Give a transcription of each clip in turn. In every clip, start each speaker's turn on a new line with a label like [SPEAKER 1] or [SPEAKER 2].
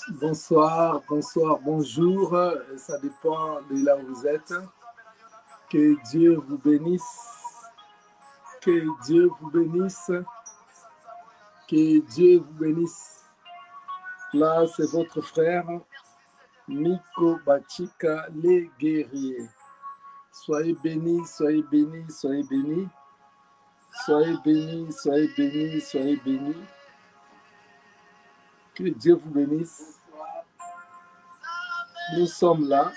[SPEAKER 1] Bonsoir, bonsoir, bonjour. Ça dépend de là où vous êtes. Que Dieu vous bénisse. Que Dieu vous bénisse. Que Dieu vous bénisse. Là, c'est votre frère, Miko Bachika, les guerriers. Soyez bénis, soyez bénis, soyez bénis. Soyez bénis, soyez bénis, soyez bénis. Que Dieu vous bénisse. Nous sommes là.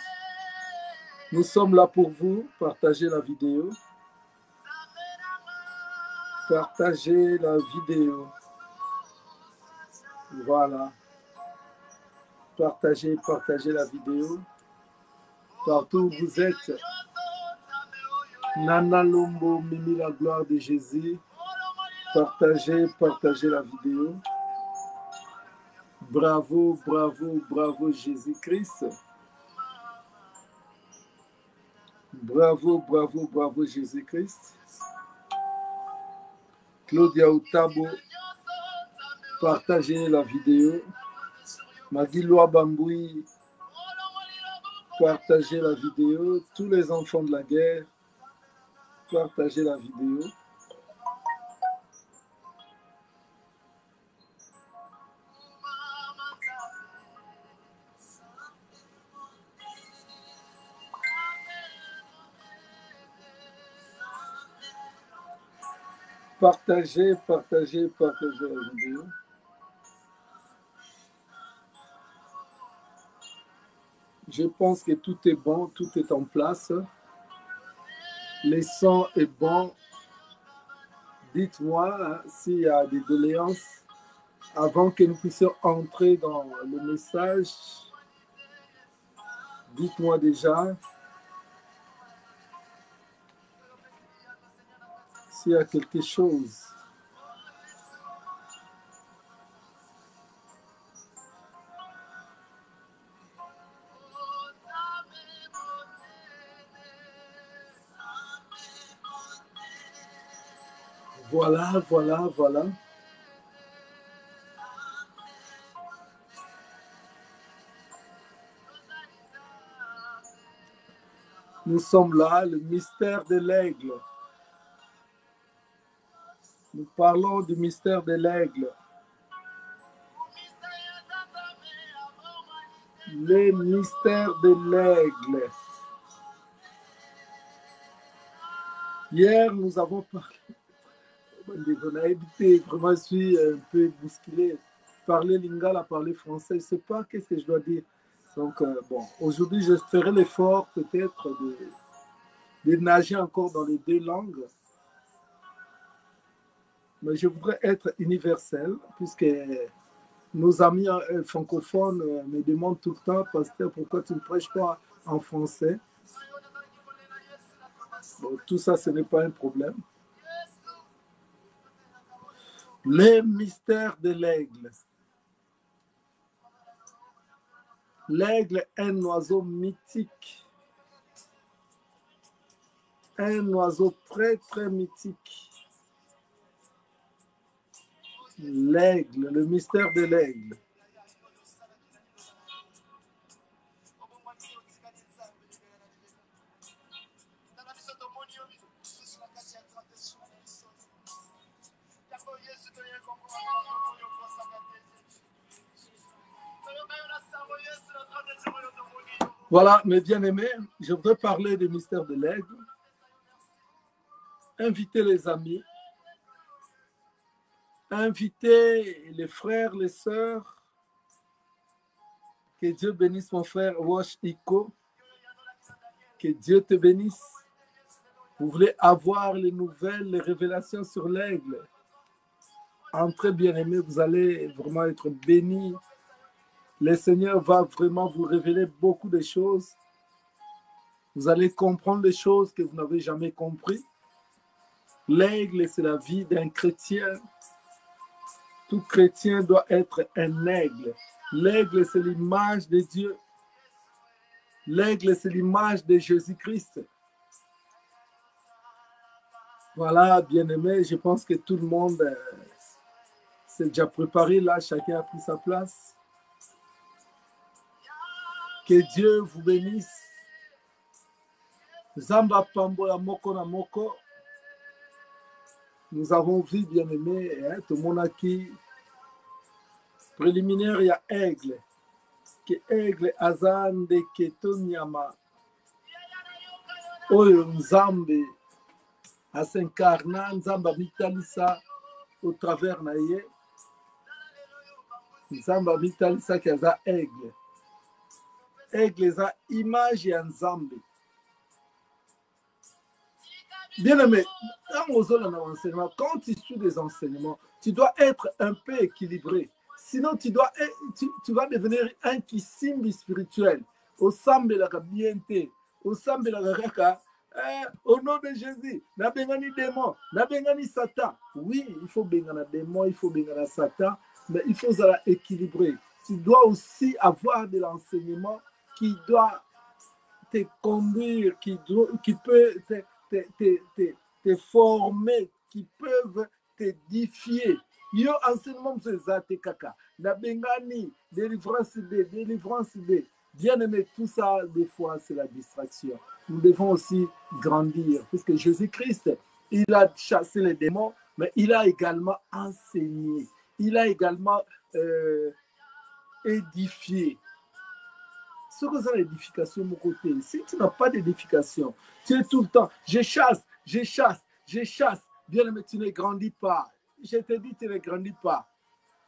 [SPEAKER 1] Nous sommes là pour vous. Partagez la vidéo. Partagez la vidéo. Voilà. Partagez la vidéo. Partout où vous êtes. Nana Lombo, Mimi la gloire de Jésus. Partagez la vidéo. Bravo, bravo, bravo Jésus-Christ. Bravo, bravo, bravo Jésus-Christ. Claudia Outabo, partagez la vidéo. Magilwa Bamboui, partagez la vidéo. Tous les enfants de la guerre, partagez la vidéo. Partagez la vidéo. Je pense que tout est bon, tout est en place. Le son est bon. Dites-moi s'il y a des doléances avant que nous puissions entrer dans le message. Dites-moi déjà s'il y a quelque chose. Voilà. Nous sommes là, le mystère de l'aigle. Nous parlons du mystère de l'aigle. Le mystère de l'aigle. Hier, nous avons parlé. On a évité, vraiment, je suis un peu bousculé. Parler lingala, parler français, je ne sais pas qu'est-ce que je dois dire. Donc, bon, aujourd'hui, je ferai l'effort peut-être de nager encore dans les deux langues. Mais je voudrais être universel, puisque nos amis francophones me demandent tout le temps, pasteur, pourquoi tu ne prêches pas en français? Bon, tout ça, ce n'est pas un problème. Les mystères de l'aigle. L'aigle est un oiseau mythique. Un oiseau très, très mythique. L'aigle, le mystère de l'aigle. Voilà, mes bien-aimés, je voudrais parler du mystère de l'aigle. Invitez les amis. Invitez les frères, les sœurs. Que Dieu bénisse mon frère Wash Iko. Que Dieu te bénisse. Vous voulez avoir les nouvelles, les révélations sur l'aigle. Entrez bien-aimés, vous allez vraiment être bénis. Le Seigneur va vraiment vous révéler beaucoup de choses. Vous allez comprendre des choses que vous n'avez jamais compris. L'aigle, c'est la vie d'un chrétien. Tout chrétien doit être un aigle. L'aigle, c'est l'image de Dieu. L'aigle, c'est l'image de Jésus-Christ. Voilà, bien-aimé, je pense que tout le monde s'est déjà préparé. Là, chacun a pris sa place. Que Dieu vous bénisse. Zamba Pambola Moko na Moko. Nous avons vu, bien aimé, hein, tout le monde a qui préliminaire, il y a Aigle. Que Aigle Azan de Ketonyama. Oyo Nzambe a s'incarna, Nzamba Mitalisa au travers naye. Nzamba Mitalisa qui a Aigle. Aigle za image ya Nzambe. Bien aimé, quand tu suis des enseignements, tu dois être un peu équilibré. Sinon, tu vas devenir un kisimbi spirituel. Au sambe la bienté, au sambe la raka, au nom de Jésus, na bengani démon, na bengani Satan. Oui, il faut bengana démon, il faut bengana Satan, mais il faut ça équilibrer. Tu dois aussi avoir de l'enseignement qui doit te conduire, qui peut te former, qui peuvent t'édifier. Yo enseignement c'est kaka. Na bengani, délivrance de. Bien aimé, tout ça, des fois, c'est la distraction. Nous devons aussi grandir, puisque Jésus-Christ, il a chassé les démons, mais il a également enseigné. Il a également édifié. Ce que c'est l'édification, mon côté. Si tu n'as pas d'édification, tu es tout le temps, je chasse. Bien aimé, tu ne grandis pas. Je te dis, tu ne grandis pas.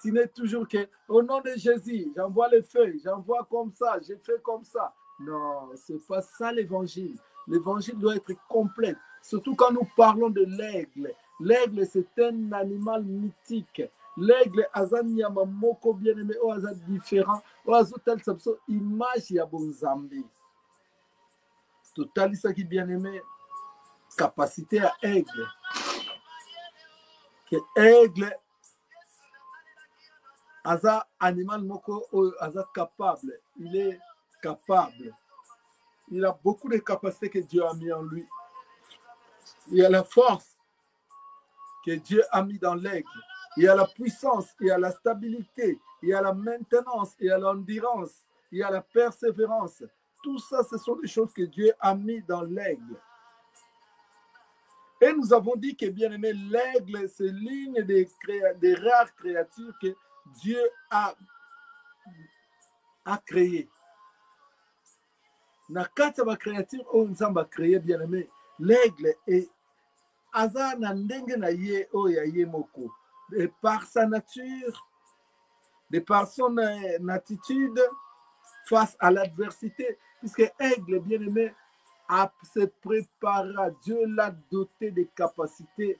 [SPEAKER 1] Tu n'es toujours que, au nom de Jésus, j'envoie les feuilles, j'envoie comme ça, je fais comme ça. Non, ce n'est pas ça l'évangile. L'évangile doit être complet. Surtout quand nous parlons de l'aigle. L'aigle, c'est un animal mythique. L'aigle, azan yamamoko bien aimé, ou azan différent, ou azan tel sabso, image ya bonzambi. Total, ça qui bien aimé, capacité à aigle. Que aigle, azan animal moko, ou azan capable. Il est capable. Il a beaucoup de capacités que Dieu a mis en lui. Il y a la force que Dieu a mis dans l'aigle. Il y a la puissance, il y a la stabilité, il y a la maintenance, il y a l'endurance, il y a la persévérance. Tout ça, ce sont des choses que Dieu a mis dans l'aigle. Et nous avons dit que, bien aimé, l'aigle, c'est l'une des rares créatures que Dieu a créées. Na kati ya créature oyo Nzambe a créé, bien aimé, l'aigle est aza na ndenge na ye oyo ya ye moko. De par sa nature, de par son attitude face à l'adversité, puisque aigle, bien aimé, se prépara, Dieu l'a doté de capacités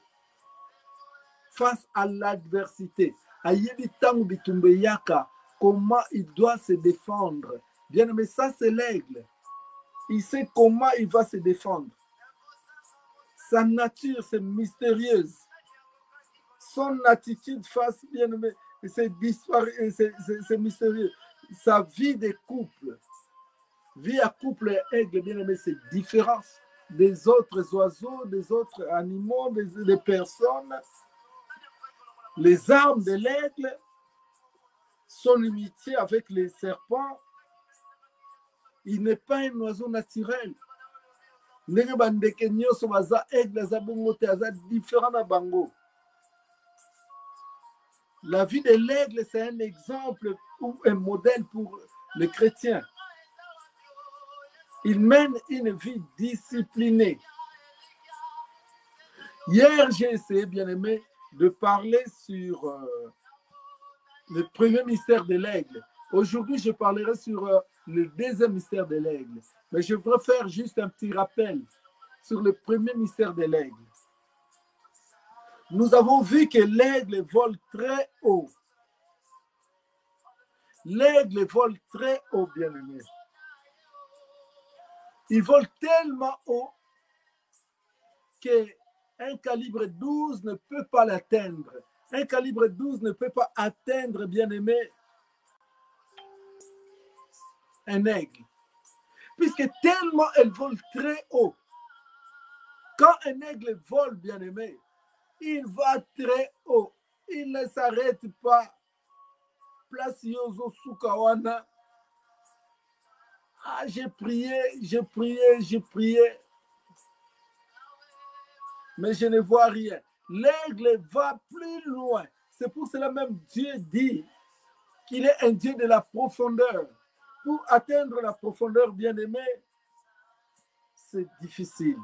[SPEAKER 1] face à l'adversité. Ayebi tangu bitumbe yaka, comment il doit se défendre. Bien aimé, ça c'est l'aigle. Il sait comment il va se défendre. Sa nature, c'est mystérieuse. Son attitude face, bien aimé, c'est mystérieux. Sa vie de couple, vie à couple aigle, bien aimé, c'est différent des autres oiseaux, des autres animaux, des personnes. Les armes de l'aigle sont limitées avec les serpents. Il n'est pas un oiseau naturel. La vie de l'aigle, c'est un exemple ou un modèle pour les chrétiens. Il mène une vie disciplinée. Hier, j'ai essayé, bien aimé, de parler sur le premier mystère de l'aigle. Aujourd'hui, je parlerai sur le deuxième mystère de l'aigle. Mais je voudrais faire juste un petit rappel sur le premier mystère de l'aigle. Nous avons vu que l'aigle vole très haut. L'aigle vole très haut, bien aimé. Il vole tellement haut qu'un calibre 12 ne peut pas l'atteindre. Un calibre 12 ne peut pas atteindre, bien aimé, un aigle. Puisque tellement elle vole très haut. Quand un aigle vole, bien aimé, il va très haut. Il ne s'arrête pas. Place Yozo Sukawana. Ah, j'ai prié, j'ai prié, mais je ne vois rien. L'aigle va plus loin. C'est pour cela même Dieu dit qu'il est un Dieu de la profondeur. Pour atteindre la profondeur, bien-aimé, c'est difficile.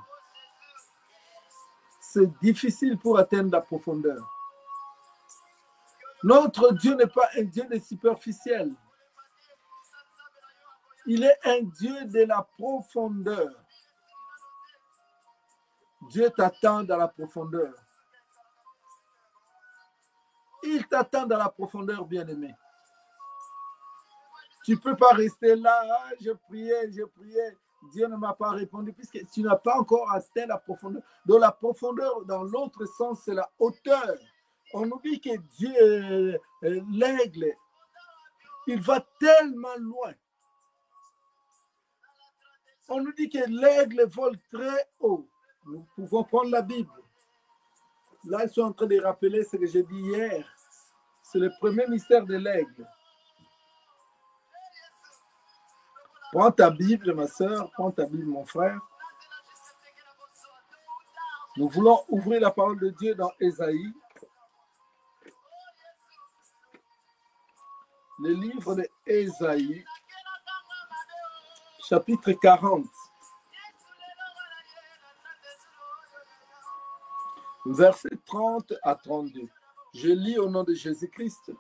[SPEAKER 1] C'est difficile pour atteindre la profondeur. Notre Dieu n'est pas un Dieu de superficiel. Il est un Dieu de la profondeur. Dieu t'attend dans la profondeur. Il t'attend dans la profondeur, bien-aimé. Tu ne peux pas rester là, ah, je priais, Dieu ne m'a pas répondu, puisque tu n'as pas encore atteint la profondeur. Donc la profondeur, dans l'autre sens, c'est la hauteur. On oublie que Dieu, l'aigle, il va tellement loin. On nous dit que l'aigle vole très haut. Nous pouvons prendre la Bible. Là, ils sont en train de rappeler ce que j'ai dit hier. C'est le premier mystère de l'aigle. Prends ta Bible, ma soeur, prends ta Bible, mon frère. Nous voulons ouvrir la parole de Dieu dans Ésaïe. Le livre de Ésaïe, chapitre 40. Versets 30 à 32. Je lis au nom de Jésus-Christ.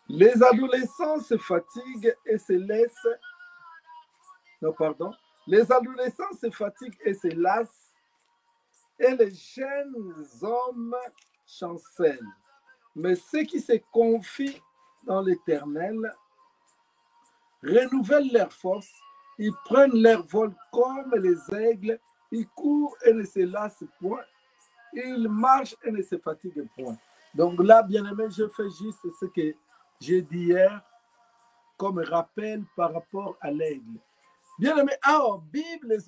[SPEAKER 1] Les adolescents se fatiguent et se laissent. Non, pardon. Les adolescents se fatiguent et se lassent, et les jeunes hommes chancellent. Mais ceux qui se confient dans l'Éternel renouvellent leur force. Ils prennent leur vol comme les aigles. Ils courent et ne se lassent point. Ils marchent et ne se fatiguent point. Donc là, bien-aimé, je fais juste ce que j'ai dit hier comme rappel par rapport à l'aigle. Bien-aimé, Bible,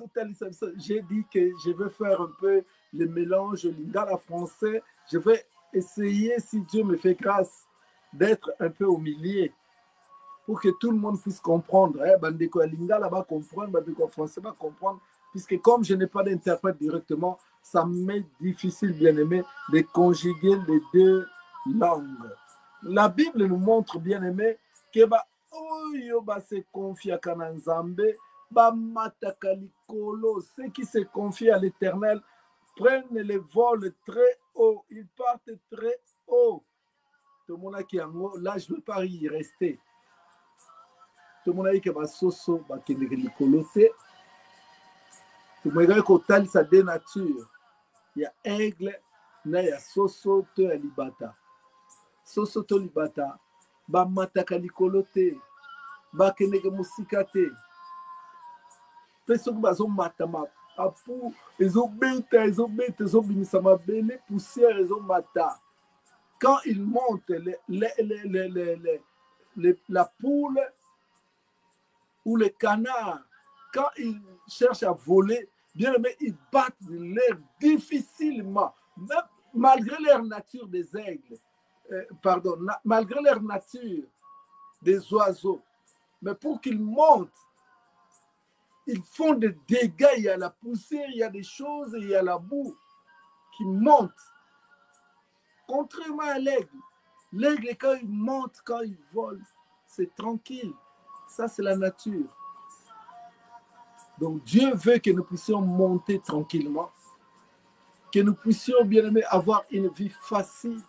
[SPEAKER 1] j'ai dit que je vais faire un peu le mélange lingala français. Je vais essayer, si Dieu me fait grâce, d'être un peu au milieu pour que tout le monde puisse comprendre. Bandeko lingala va comprendre, bandeko français va comprendre, puisque comme je n'ai pas d'interprète directement, ça m'est difficile, bien-aimé, de conjuguer les deux langues. La Bible nous montre, bien-aimé, que se confie à Kananzambe, ceux qui se confient à l'Éternel prennent le vol très haut. Ils partent très haut. Tout le monde qui est en haut, là, je ne veux pas y rester. Tout le monde qui est en soso, qui est likoloté. Tout le monde qui est sa dénature. Il y a aigle, il y a soso, il y a libata. Soso to libata, mataka likoloté, kenege musikate. Pessoa bazo matama apu ezobeta ezobimisa mabele poussière ezomata. Quand il monte la poule ou le canard, quand ils cherchent à voler, bien aimé, ils battent l'air difficilement, même malgré leur nature des aigles, malgré leur nature des oiseaux. Mais pour qu'ils montent, ils font des dégâts, il y a la poussière, il y a des choses, il y a la boue qui monte. Contrairement à l'aigle, l'aigle, quand il monte, quand il vole, c'est tranquille. Ça, c'est la nature. Donc, Dieu veut que nous puissions monter tranquillement, que nous puissions, bien aimé, avoir une vie facile.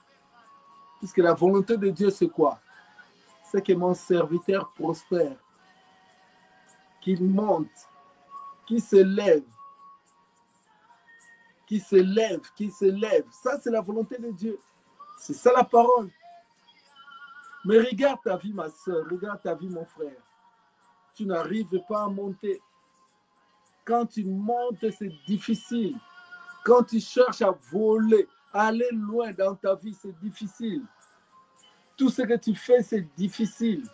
[SPEAKER 1] Puisque la volonté de Dieu, c'est quoi? C'est que mon serviteur prospère, qu'il monte, qui se lève. Ça, c'est la volonté de Dieu. C'est ça la parole. Mais regarde ta vie, ma soeur, regarde ta vie, mon frère. Tu n'arrives pas à monter. Quand tu montes, c'est difficile. Quand tu cherches à voler, à aller loin dans ta vie, c'est difficile. Tout ce que tu fais, c'est difficile.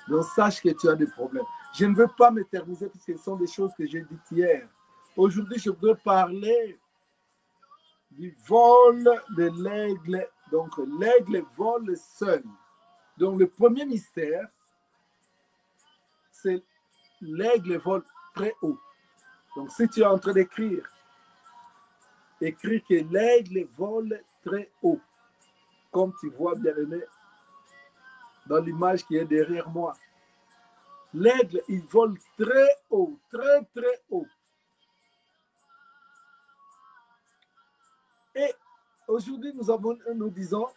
[SPEAKER 1] Donc, sache que tu as des problèmes. Je ne veux pas m'éterniser parce que ce sont des choses que j'ai dites hier. Aujourd'hui, je voudrais parler du vol de l'aigle. Donc, l'aigle vole seul. Donc, le premier mystère, c'est l'aigle vole très haut. Donc, si tu es en train d'écrire, écris que l'aigle vole très haut, comme tu vois, bien-aimé, dans l'image qui est derrière moi. L'aigle, il vole très haut, très, très haut. Et aujourd'hui, nous disons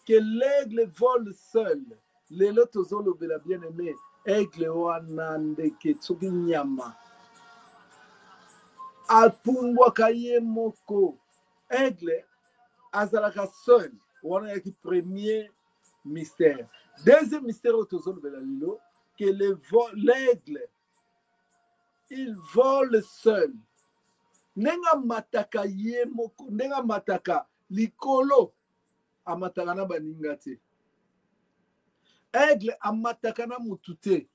[SPEAKER 1] que l'aigle vole seul. Les lotozolo de la bien-aimée, aigle wanande ketsugi nyama. Alpumbwa kaye moko. Aigle, azalaka seul. On a le premier mystère. Deuxième mystère lotozolo de la lilo, que l'aigle, il vole seul. Nenga mataka ye moko, nenga mataka likolo amataka na baninga te. Aigle amataka na mutu te.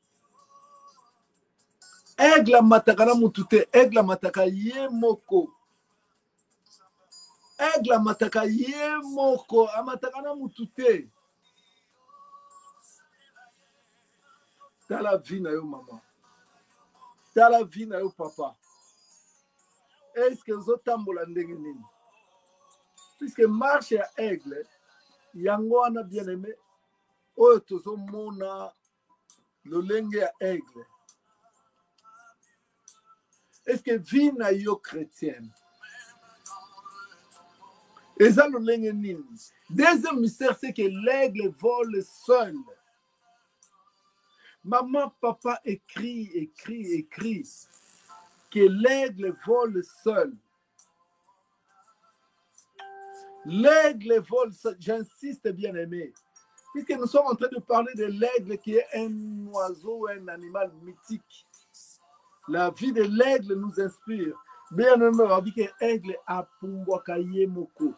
[SPEAKER 1] Aigle amataka na mutu te. Aigle amataka ye moko. Aigle amataka ye moko, amataka na mutu te. Tala vie na yo maman. Tala vie na yo papa. Est-ce que vous tambola ndenge nini? Puisque marche ya aigle, yango wana bien aimé, oyo tozomona lolenge ya aigle. Est-ce que vie na yo chrétienne? Et ça lolenge nini? Deuxième mystère, c'est que l'aigle vole seul. Maman, papa écrit que l'aigle vole seul. L'aigle vole seul, j'insiste bien aimé, puisque nous sommes en train de parler de l'aigle qui est un oiseau, un animal mythique. La vie de l'aigle nous inspire. Bien aimé, on dit que l'aigle a pumbwakaye moko.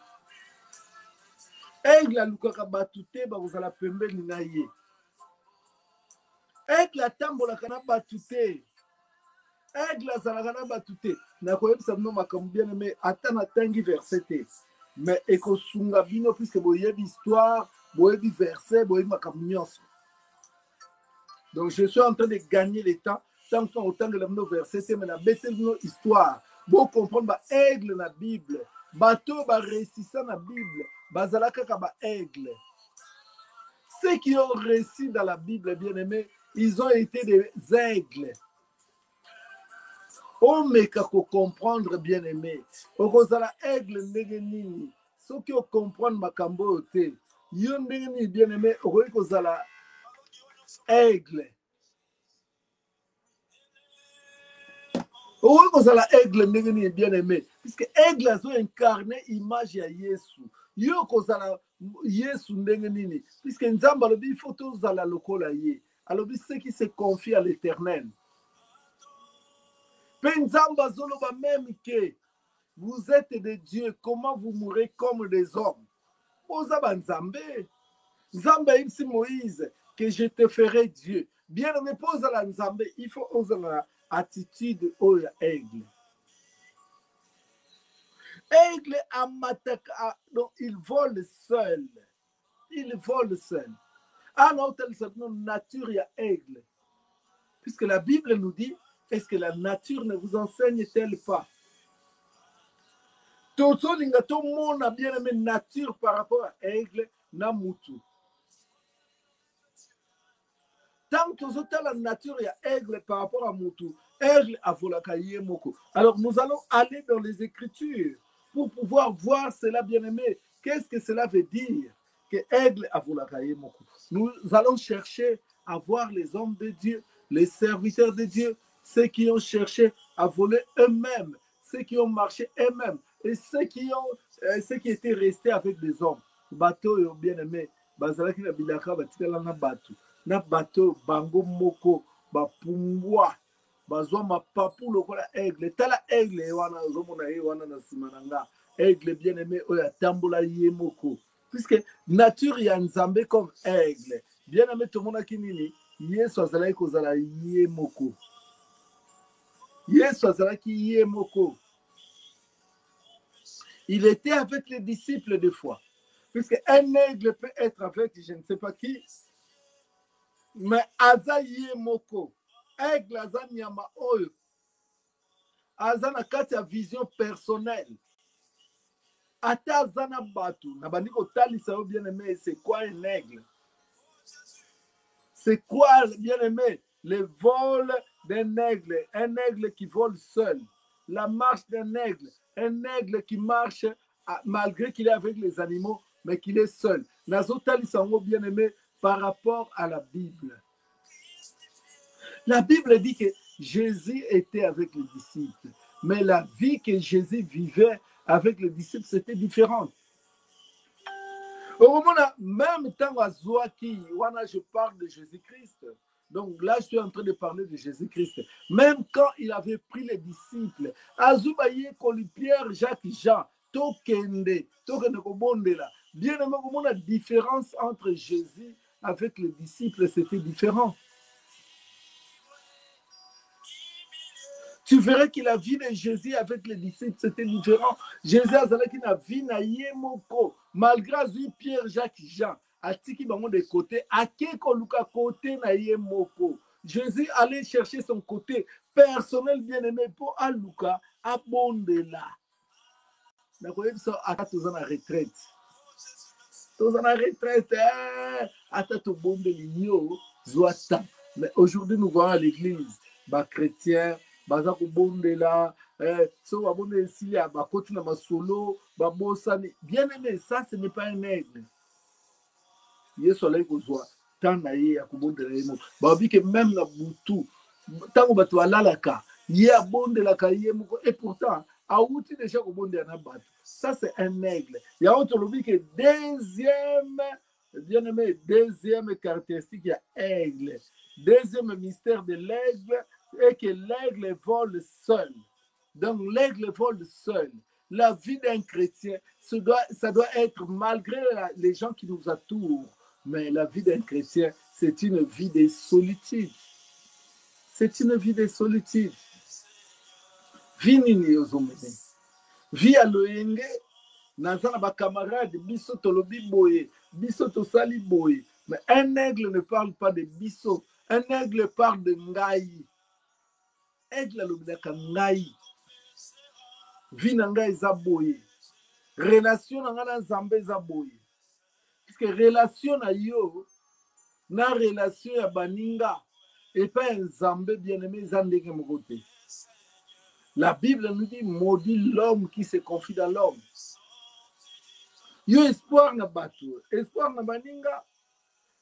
[SPEAKER 1] Aigle a lukaka batute, ba vous la pembe linaye. Aigle a tambolaka na batute. Aigle a zalaka na batute. Na koyebisa bino makambo bien aimé, ata na tangi verset te. Mais ekosunga bino puisque boyebi histoire, boyebi verset, boyebi makambo nyonso. Donc je suis en train de gagner le temps, tant que autant de la verset, mais la bête de histoire. Pour comprendre ba aigle na Bible, bateau ba récissant na Bible, bazalaka ka ba aigle. Ceux qui ont réussi dans la Bible, bien aimé, ils ont été des aigles. On me kako comprendre bien aimé. Okozala aigle ndenge nini. Ceux qui ont comprendre makambo te. Yo ndenge nini bien aimé, okozala aigle. Okozala aigle ndenge nini bien aimé. Puisque aigle a incarné image ya Yesu. Yo kozala Yesu ndenge nini. Puisque nzamba alobi il faut tozala lokola ye. Alobi ceux qui se confient à l'Éternel. Penzamba zoloba même que vous êtes des dieux, comment vous mourrez comme des hommes? Ozaba nzambe. Nzambe imsi Moïse, que je te ferai Dieu. Bien aimé, pose la nzambe, il faut oser la attitude au aigle. Aigle amataka, donc il vole seul. Il vole seul. Ah non, tel c'est notre nature, il y a aigle. Puisque la Bible nous dit, est-ce que la nature ne vous enseigne-t-elle pas? Toto lingato mona bien aimé nature par rapport à aigle na mutu. Tant que la nature il y a aigle par rapport à mutu, aigle a volaka yemoko. Alors nous allons aller dans les Écritures pour pouvoir voir cela bien aimé. Qu'est-ce que cela veut dire que aigle a volaka yemoko? Nous allons chercher à voir les hommes de Dieu, les serviteurs de Dieu, ceux qui ont cherché à voler eux-mêmes, ceux qui ont marché eux-mêmes, et ceux qui étaient restés avec des hommes. Bateau bien aimé, bazalaki na bilaka batikala na bateau, na bateau bango moko bapumbwa, bazwa mapapu lokola aigle. Tala aigle wana ozomona ye wana na sima na nga. Aigle bien aimé oyo atambola ye moko. Puisque nature ya nzambe comme aigle. Bien aimé tomonaki nini? Yesu azalaki kozala ye moko. Yesu azalaki ye moko. Il était avec les disciples des fois. Puisque un aigle peut être avec je ne sais pas qui, Mais aza ye moko. Aigle aza nyama oyo. Aza na kati ya vision personnelle. Ata aza na batu. Na bandi kotalisa yo bien aimé. C'est quoi un aigle? C'est quoi bien aimé? Le vol d'un aigle. Un aigle qui vole seul. La marche d'un aigle. Un aigle qui marche malgré qu'il est avec les animaux, mais qu'il est seul. Nazo talisa yo bien aimé par rapport à la Bible. La Bible dit que Jésus était avec les disciples, mais la vie que Jésus vivait avec les disciples, c'était différent. Au moment même temps à Zouaki, je parle de Jésus-Christ. Donc là, je suis en train de parler de Jésus-Christ. Même quand il avait pris les disciples, Azoubaye, Pierre, Jacques, Jean, Tokende, Kobondela. Bien évidemment, la différence entre Jésus avec les disciples, c'était différent. Tu verrais que la vie de Jésus avec les disciples, c'était différent. Jésus a dit qu'il a vie na yemoko. Malgré Pierre, Jacques, Jean, a tiki bango de côté, a keko luka côté na yemoko. Jésus allait chercher son côté personnel bien-aimé pour aluka à bondela. Na koyebi so ata toza na retraite. Toza na retraite, ata to bondeli yo zoata. Mais aujourd'hui nous voyons à l'église, ba chrétien baza kobondela so babonde esili ya bakoti na masolo babosani. Bien aimé, ça ce n'est pas un aigle. Yesu alai kozwa temps na ye ya kobondela ye moko. Babi ke même na butu ntango bato alalaka ye abondelaka ye moko, et pourtant auti déjà kobondela na bato. Ça c'est un aigle. Yango tolobi ke deuxième, bien aimé, deuxième caractéristique ya aigle, deuxième mystère de l'aigle est que l'aigle vole seul. Donc l'aigle vole seul. La vie d'un chrétien, ça doit être malgré les gens qui nous entourent, mais la vie d'un chrétien, c'est une vie de solitude. C'est une vie de solitude. Vie nini ozomene. Vie à loyenge, nazana ba camarade, biso tolobi boye, biso tosali boye. Mais un aigle ne parle pas de biso. Un aigle parle de ngai. Aigle alobidaka ngai. Vie na ngai eza boye. Relation na ngai na Nzambe eza boye. Puisque relation na yo na relation ya baninga et pas Nzambe bien-aimé eza ndenge moko te. La Bible nous dit maudit l'homme qui se confie dans l'homme. Yo espoir na bato, espoir na baninga,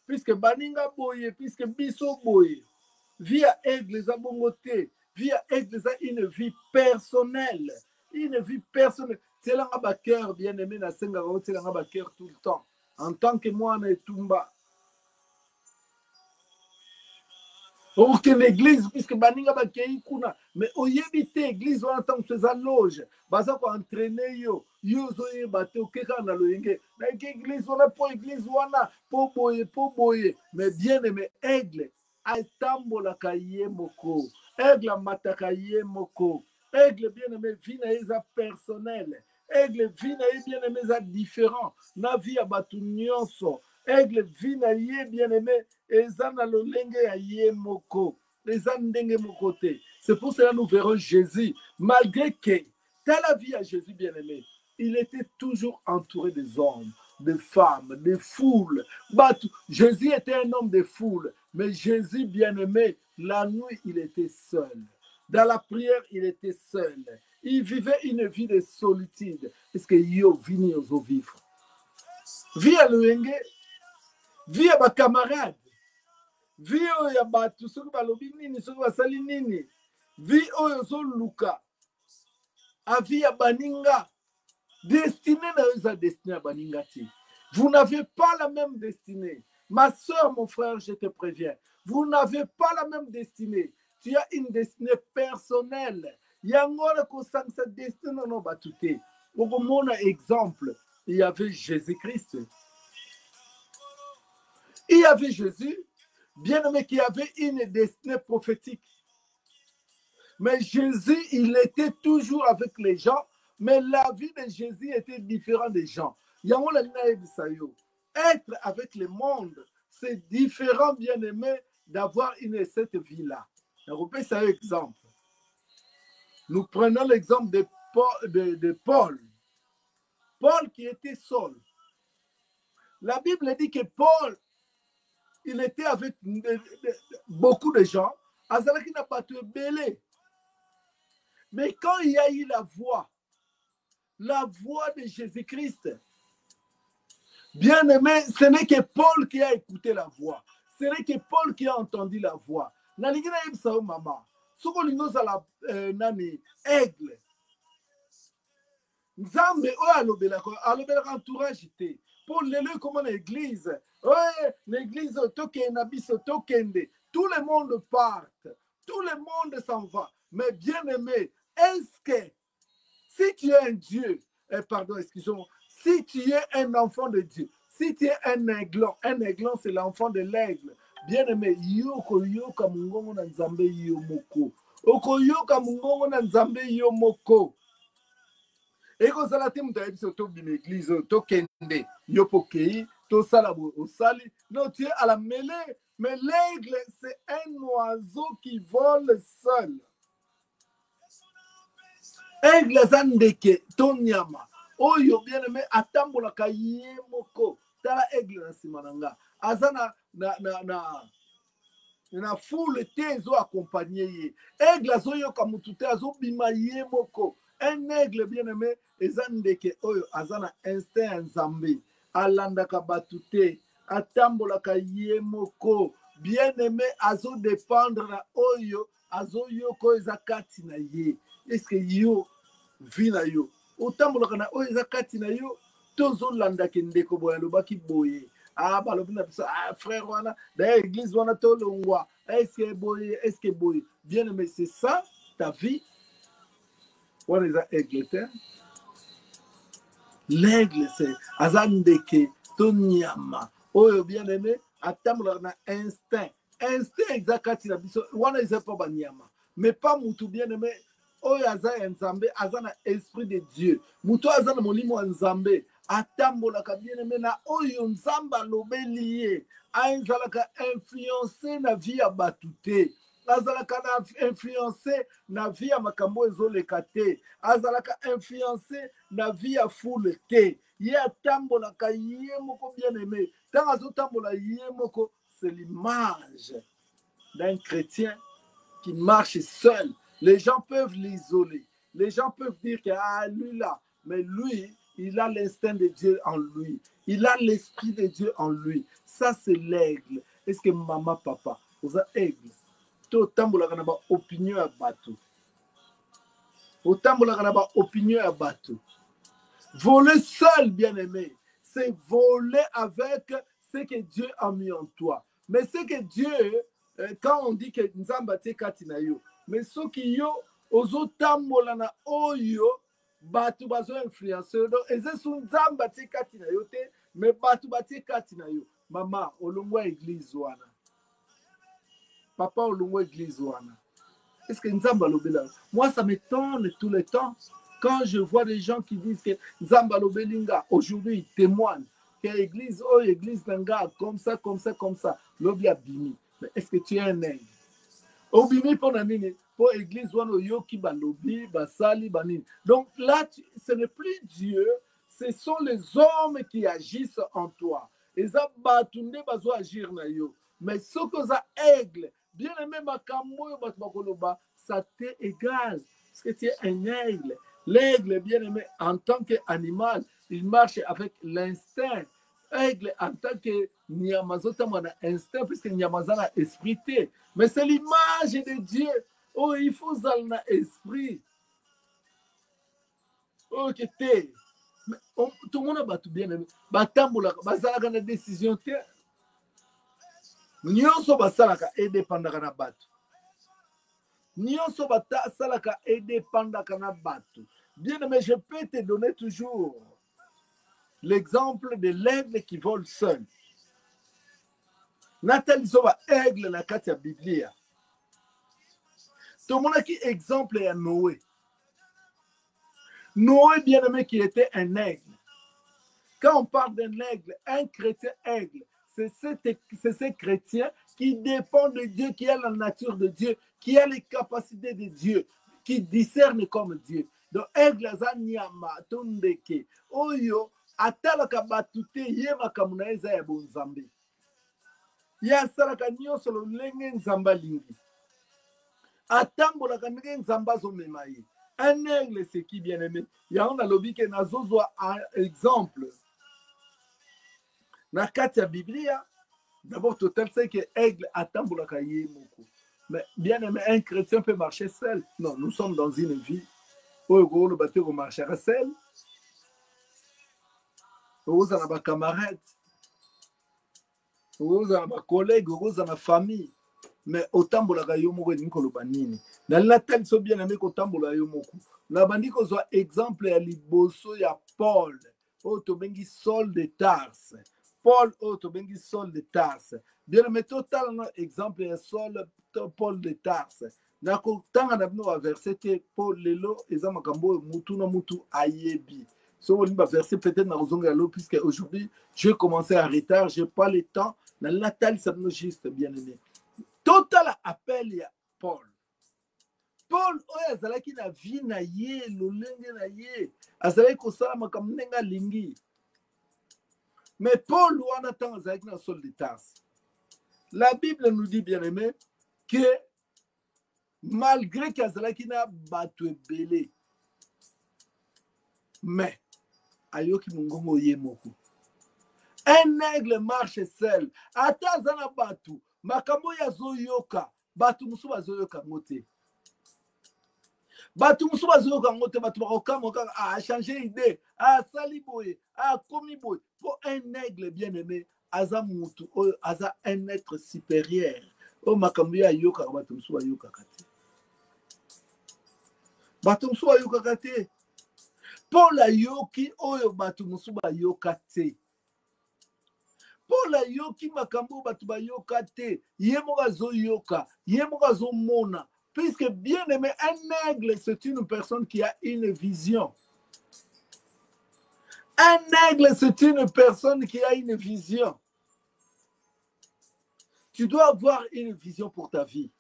[SPEAKER 1] puisque baninga boye, puisque biso boye. Vie à aigle eza bongo te. Vie à aigle eza une vie personnelle. Une vie personnelle. C'est là un cœur bien aimé, c'est là un cœur tout le temps. En tant que moi, on est Tumba. Aucune église, puisque Baninga Bakei Kuna, mais au yébite, église, on entend ces loge. Baza ko entraîner yo, yo zoye bate au keka na loyenge. Na église, on a pas église, on a po boye. Mais bien aimé, aigle, aitambo la kaye moko. Aigle mataka ye moko. Aigle bien aimé, vina eza personnel. Aigle vina bien aimé, eza différent. Na vie a batu nyonso. Aigle vina ye bien aimé, eza na lolenge ya ye moko. Eza ndenge moko te. C'est pour cela que nous verrons Jésus, malgré que dans la vie à Jésus bien aimé, il était toujours entouré des hommes, des femmes, des foules. Jésus était un homme de foule, mais Jésus bien aimé, la nuit il était seul. Dans la prière, il était seul. Il vivait une vie de solitude. Est-ce que yo vini ozo vivre? Vie à l'Ouenge, vie à ma camarade, vie à batu, ceux qui balobi nini, ceux qui basali nini, vie ozo luka, à vie à baninga, destinée na destinée à baninga ti. Vous n'avez pas la même destinée. Ma soeur, mon frère, je te préviens, vous n'avez pas la même destinée. Tu as une destinée personnelle. Yangora ko sang sa destinée non batute. Pour mon exemple, il y avait Jésus-Christ. Il y avait Jésus, bien aimé, qui avait une destinée prophétique. Mais Jésus, il était toujours avec les gens, mais la vie de Jésus était différente des gens. Être avec le monde, c'est différent, bien-aimé, d'avoir cette vie-là. C'est un exemple. Nous prenons l'exemple de Paul. Paul qui était seul. La Bible dit que Paul, il était avec beaucoup de gens. Azalaki n'a pas tout belé. Mais quand il y a eu la voix de Jésus-Christ, bien aimé, ce n'est que Paul qui a écouté la voix. Ce n'est que Paul qui a entendu la voix. Naligina yebsa mama. Soko lingo la nani aigle. Nzambe o alobela entourage te. Pour l'élu comme l'église. Ouais, l'église tokenda biso tokende. Tout le monde part. Tout le monde s'en va. Mais bien aimé, est-ce que si tu es un Dieu, pardon, excusez-moi, si tu es un enfant de Dieu, si tu es un aiglon c'est l'enfant de l'aigle. Bien aimé, yoko yoka mungongo na nzambe yo moko. Oko yoka mungongo na nzambe yo moko. Eko zala te muta ebiso to bin église to kende yo pokei to sala osali. Non, tu es à la mêlée, mais l'aigle c'est un oiseau qui vole seul. Aigle zandeke to nyama. Oyo bien aimé atambola kaye moko. Tala aigle na simananga. Azana na foule te zo accompagner. Aigle zo yo kamutute azo bima ye moko. Un aigle bien aimé ezandeke oyo azana instinct nzambe. Alanda kabatute atambola kaye moko. Bien aimé azo dépendre na oyo azo yoko ezakati na ye. Est-ce que yo vi na yo otambolaka na oyo eza kati na yo tozolandaka ndeko boye alobaki boye balobi na biso frère wana d'ailleurs église wana tolongwa est-ce que boye bien aimé c'est ça ta vie wana eza aigle te l'aigle c'est aza ndeke to nyama oyo bien aimé atambolaka na instinct eza kati na biso wana eza pa banyama mais pas mutu bien aimé oyo aza ya nzambe aza na esprit de Dieu muto aza na molimo wa nzambe atambolaka bien aimé na oyo nzambe alobeli ye azalaka influencé na vie ya bato te azalaka na influencé na vie ya makambo ezoleka te azalaka influencé na vie ya foule te ye atambolaka ye moko bien aimé ntango azotambola ye moko c'est l'image d'un chrétien qui marche seul. Les gens peuvent l'isoler. Les gens peuvent dire que lui là, mais lui, il a l'instinct de Dieu en lui. Il a l'esprit de Dieu en lui. Ça, c'est l'aigle. Est-ce que maman, papa, vous avez aigle? Autant vous avez opinion à bateau. Autant vous avez opinion à bateau. Voler seul, bien aimé, c'est voler avec ce que Dieu a mis en toi. Mais ce que Dieu, quand on dit que Nzamba te katinayo, mais ceux qui yo ozotambola na oyo batu bazo influencer donc eze sunzamba te katina yo te mais batu bate katina yo mama olongwa église wana papa olongwa église wana est-ce que nzamba lobela moi ça m'étonne tout le temps quand je vois des gens qui disent que nzamba lobelinga aujourd'hui ils témoignent que l'église oh église nanga comme ça lobi abimi mais est-ce que tu es un aigle obimi pour nini pour église wana yoki balobi basali banini donc là ce n'est plus Dieu ce sont les hommes qui agissent en toi eza batu nde bazo agir na yo mais soko za aigle bien aimé makambo yo batu bakoloba ça t'est égal parce que tu es un aigle l'aigle bien aimé en tant qu'animal il marche avec l'instinct aigle en tant que nyamazota mwana instinct puisque nyamazana esprit te mais c'est l'image de Dieu oh il faut zalna esprit oh que te mais tout le monde a battu bien aimé batambola bazalaka na décision te nyonso basalaka edépendaka na bato nyonso basalaka edépendaka na bato bien aimé je peux te donner toujours l'exemple de l'aigle qui vole seul. Nathalie Zoba aigle na kati ya Biblia. Tomonaki exemple ya Noé. Noé bien aimé qui était un aigle. Quand on parle d'un aigle, un chrétien aigle, c'est ces chrétiens qui dépendent de Dieu, qui a la nature de Dieu, qui a les capacités de Dieu, qui discernent comme Dieu. Donc, aigle aza nyama tondeke oyo atalaka bato te ye makambo na ye eza ya bonzambe. Ye asalaka nyonso lolenge nzambe alingi. Atambolaka ndenge nzambe azomema ye. Un aigle, c'est qui, bien aimé? Yango nalobi ke nazozwa un exemple. Na kati ya Biblia, d'abord, total c'est que aigle atambolaka ye moko. Mais bien aimé, un chrétien peut marcher seul. Non, nous sommes dans une vie où le bateau marchera seul. Vous avez des camarades, vous avez des collègues, vous avez des familles. Mais autant que vous avez des banini. Dans la tête, c'est bien aimé qu'autant que vous avez la bandi qu'on soit exemple à Liboso, il y a Paul, Otobengi Saul de Tarse. Paul, Otobengi Saul de Tarse. Bien aimé, totalement exemple à Saul, Paul de Tarse. Nako tanga na bino verset Paul lelo eza makambo mutu na mutu ayebi. So on va verser peut-être dans Ozongalo puisque aujourd'hui je vais commencer en retard, j'ai pas le temps. Dans la telle ça nous juste bien aimé. Total appel ya Paul. Paul oya azalaki na vie na ye lolenge na ye. Azalaki kosala makambo ndenga lingi. Mais Paul wana tanga azalaki na Saul de Tarse. La Bible nous dit bien aimé que malgré qu'Azalaki n'a battu belé, mais ayoki mungongo yemoko. Un aigle marche seul. Ata zana batu, makambo ya zoyoka, batu musuba zoyoka ngote. Batu musuba zoyoka ngote, batu baroka a changer idée, a saliboye, a komiboye. Pour un aigle bien aimé, aza mutu, aza un être supérieur. O makambo ya yoka batu musuba yoka kati. Bato musuba yoka te. Paul ayoki oyo bato musuba yoka te. Paul ayoki makambo bato ba yoka te. Ye moko azo yoka, ye moko azo mona. Puisque bien aimé, un aigle c'est une personne qui a une vision. Un aigle c'est une personne qui a une vision. Tu dois avoir une vision pour ta vie.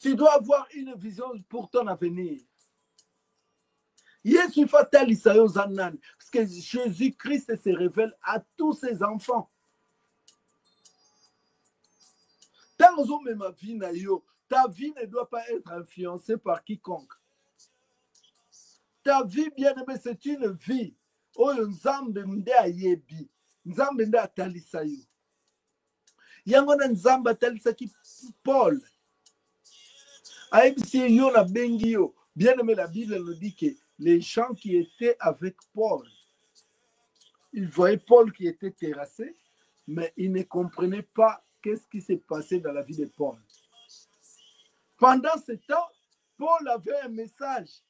[SPEAKER 1] Tu dois avoir une vision pour ton avenir. Yesu fatal isayo zanan parce que Jésus-Christ se révèle à tous ses enfants. Tant que ma vie na yo, ta vie ne doit pas être influencée par quiconque. Ta vie bien-aimée, c'est une vie. Oh nzambe mde ayebi, nzambe nde atalisa yo. Yango na nzambe atalisa ki Paul. Ayebi yo na bengi yo. Bien-aimé, la Bible nous dit que les gens qui étaient avec Paul, ils voyaient Paul qui était terrassé, mais ils ne comprenaient pas qu'est-ce qui s'est passé dans la vie de Paul. Pendant ce temps, Paul avait un message.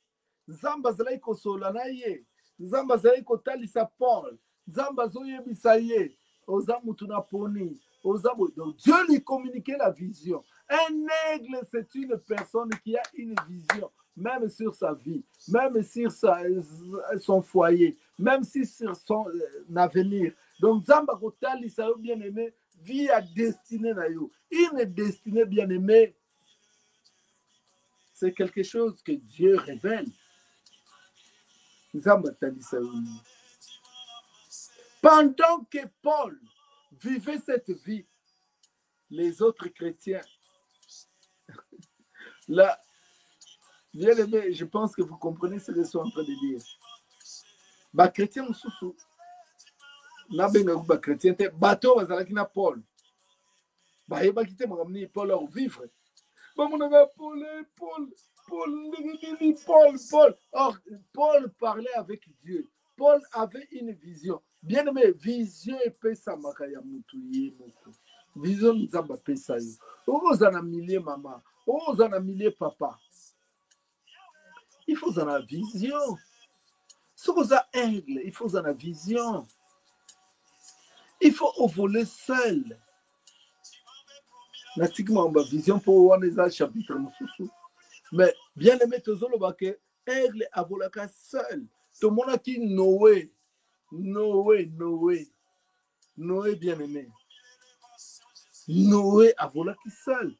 [SPEAKER 1] Zamba zalai ko solanaye, Zamba zalai ko talisa Paul, Zamba zoye bisaye, Ozamutuna poni, Ozamo. Donc Dieu lui communiquait la vision. Un aigle, c'est une personne qui a une vision. Même sur sa vie, même sur son foyer, même sur son avenir. Donc, Zamba Kotali, ça bien aimé, vie à destinée. Une destinée bien aimée, c'est quelque chose que Dieu révèle. Zamba Tali, ça. Pendant que Paul vivait cette vie, les autres chrétiens, là, bien aimé, je pense que vous comprenez ce que je suis en train de dire. Ba chrétien sous na benga ba chrétien te bateau bazalaki na Paul. Ba yeba kité makamni Paul au vivre. Ba monanga Paul. Or Paul parlait avec Dieu. Paul avait une vision. Bien aimé, vision epesa makaya mutu ye moko. Vision nzamba pesa yo. Ozana millier maman, ozana millier papa. Il faut en la vision. Ce que ça aigle, il faut en la vision. Il faut voler seul. Natiquement, ma vision pour voir les chapitres. Mais bien aimé, tout le monde, aigle a volé seul. Tout le monde a dit Noé, bien aimé. Noé avolaki seul.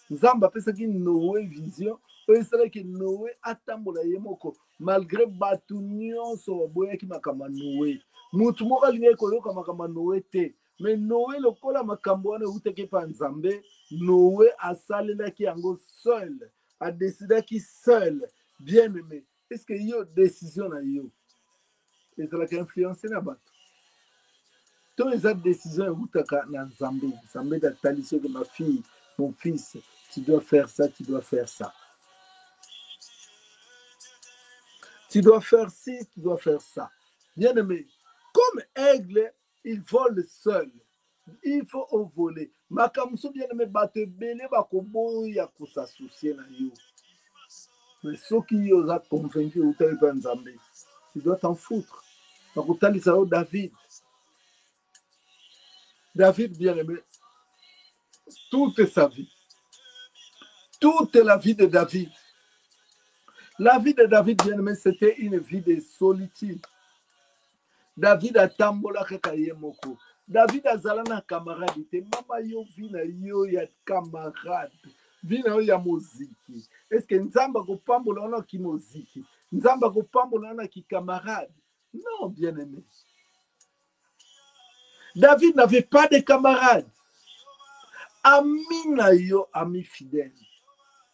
[SPEAKER 1] Nzambe apesaki Noé vision oyo esalaki Noé atambola ye moko malgré bato nyonso baboyaki makambo ya Noé. Mutu moko alingaki koyoka makambo ya Noé te, mais Noé lokola makambo wana eutaki epa Nzambe, Noé asalelaki yango seul, adesidaki seul. Bien aimé, est-ce que yo décision na yo ezalaka influencé na bato to eza décision eutaka na Nzambe? Nzambe datali soki ma fille, mon fils, tu dois faire ça, tu dois faire ça. Tu dois faire ci, tu dois faire ça. Bien aimé, comme aigle, il vole seul. Il faut voler. Makamso bien aimé, bato bele bakoboya kosasoucier na yo. Mais ceux qui ont convaincu ou tel pas Nzambe, tu dois t'en foutre. Bakotalisa yo David. David bien aimé, toute sa vie, toute la vie de David. La vie de David bien aimé, c'était une vie de solitude. David a tambola kaka ye moko. David azala na camarade te. Mama yo vina yo ya camarade. Vina yo ya moziki. Est-ce que Nzamba ko pambola ona ki moziki? Nzamba ko pambola ona ki camarade? Non, bien aimé. David n'avait pas de camarades. Ami na yo, ami fidèle.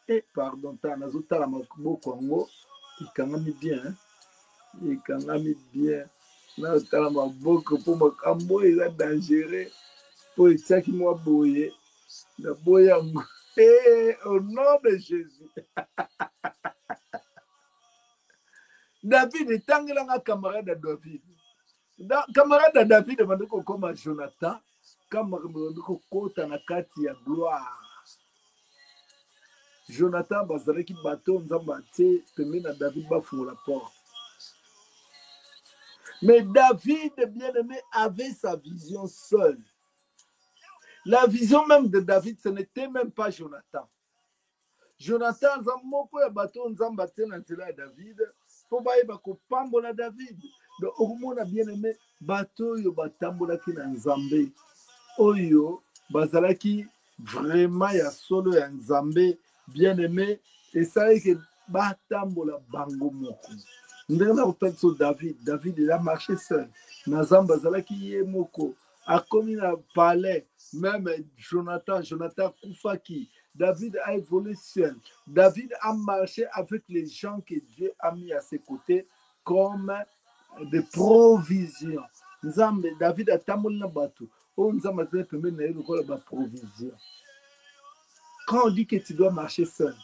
[SPEAKER 1] Et pardon, ta nazota la moko ngo. Ikangami bien, hein? Ikangami bien. Na otala maboko mpo makambo eza dangereux po etiaki mwa boye na boye yango au nom de Jésus. David etangelanga camarade ya David. Camarade ya David ebandi kokoma Jonathan, camarade ebandi kokota na kati ya gloire. Jonathan bazalaki bato Nzambe atie pembeni na David bafungola porte. Mais David, bien aimé, avait sa vision seule. La vision même de David, ce n'était même pas Jonathan. Jonathan, Zamoko ya bato Nzambe atie na nzela ya David, po bayeba kopambola David. Donc, au monde bien aimé, bato yo batambolaki na Nzambe. Oyo, bazalaki vraiment ya solo ya Nzambe, bien aimé, et ça est que batambola bango moko. David, il a marché seul. Nazamba Zalaki Yemoko, a commis un palais, même Jonathan Koufaki. David a volé seul. David a marché avec les gens que Dieu a mis à ses côtés comme des provisions. David a tamboulé na bateau. Oh, Nzamba Zalaki permet de provision. Quand on dit que tu dois marcher seul,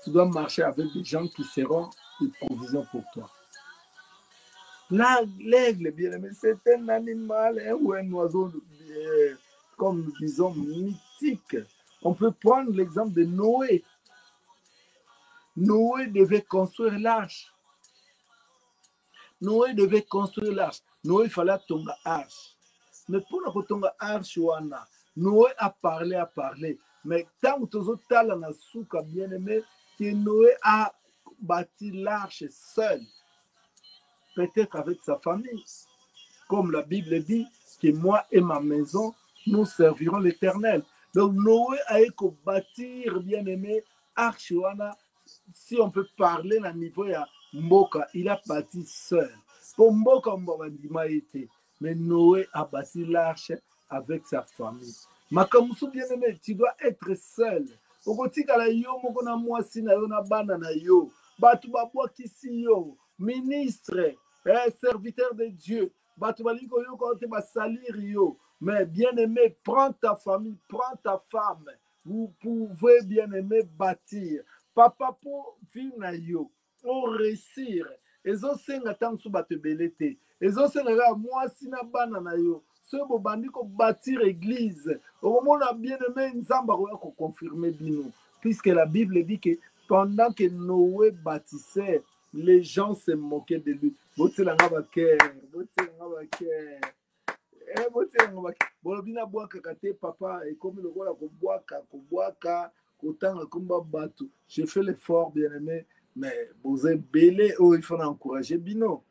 [SPEAKER 1] tu dois marcher avec des gens qui seront des provisions pour toi. L'aigle, bien aimé, c'est un animal ou un oiseau, comme nous disons, mythique. On peut prendre l'exemple de Noé. Noé devait construire l'arche. Noé devait construire l'arche. Noé, il fallait tomber arche. Mais pour la tomber arche, Noé a parlé. Mais tant que tu as la souka, bien aimé, que Noé a bâti l'arche seul, peut-être avec sa famille. Comme la Bible dit, que moi et ma maison, nous servirons l'Éternel. Donc Noé a eu qu'à bâtir, bien aimé, arche, si on peut parler à niveau de Mboka, il a bâti seul. Pour Mboka, mais Noé a bâti l'arche avec sa famille. Makamusu, bien aimé, tu dois être seul. Okotikala yo moko na mwasi na yo na bana na yo batu babwakisi yo ministre serviteur de Dieu batu baliko yo kote basalir yo. Mais bien aimé, prends ta famille, prends ta femme, vous pouvez bien aimé bâtir papa pour vivre na yo o réussir ezosenga tango so bato ebele te ezosenga mwasi na bana na yo. Ce bobandi ko bâtir église. Au moment où bien aimé, Nzamba ko confirmer bino. Puisque la Bible dit que pendant que Noé bâtissait, les gens se moquaient de lui. Botelanga baker, botelanga baker. Botelanga baker. Bolobina boaka kate papa et comme le roi ko boaka kotanga komba bato. J'ai fait l'effort bien aimé, mais vous êtes belé, oh il faut encourager bino.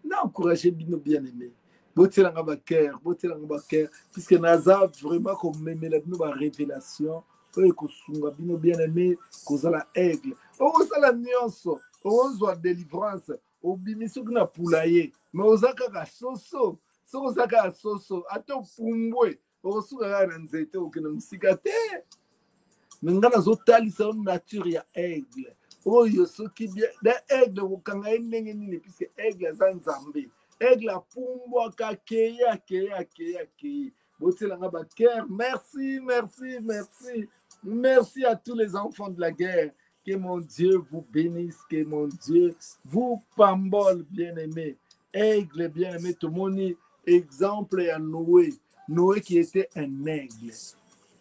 [SPEAKER 1] Non, encourager bino bien aimé. botelanga baker, puisque naza vraiment comme memela bino ba révélation, oyo kosunga bino bien aimé, kozala aigle. Okosala nyonso, okozwa délivrance, obimisi kuna poulailler, mais oza kaka soso, soki oza kaka soso, ata opumbwe, okosuka kaka na nzete okende mosika te. Me nga nazotalisa yo nature ya aigle. Oyo soki bien, da aigle okokanga ye ndenge nini, puisque aigle aza nzambe. Aigle apumbwaka akeye. Botelanga baker, merci. Merci à tous les enfants de la guerre. Que mon Dieu vous bénisse, que mon Dieu vous pambole, bien-aimé. Aigle, bien-aimé, tout le monde, exemple à Noé. Noé qui était un aigle.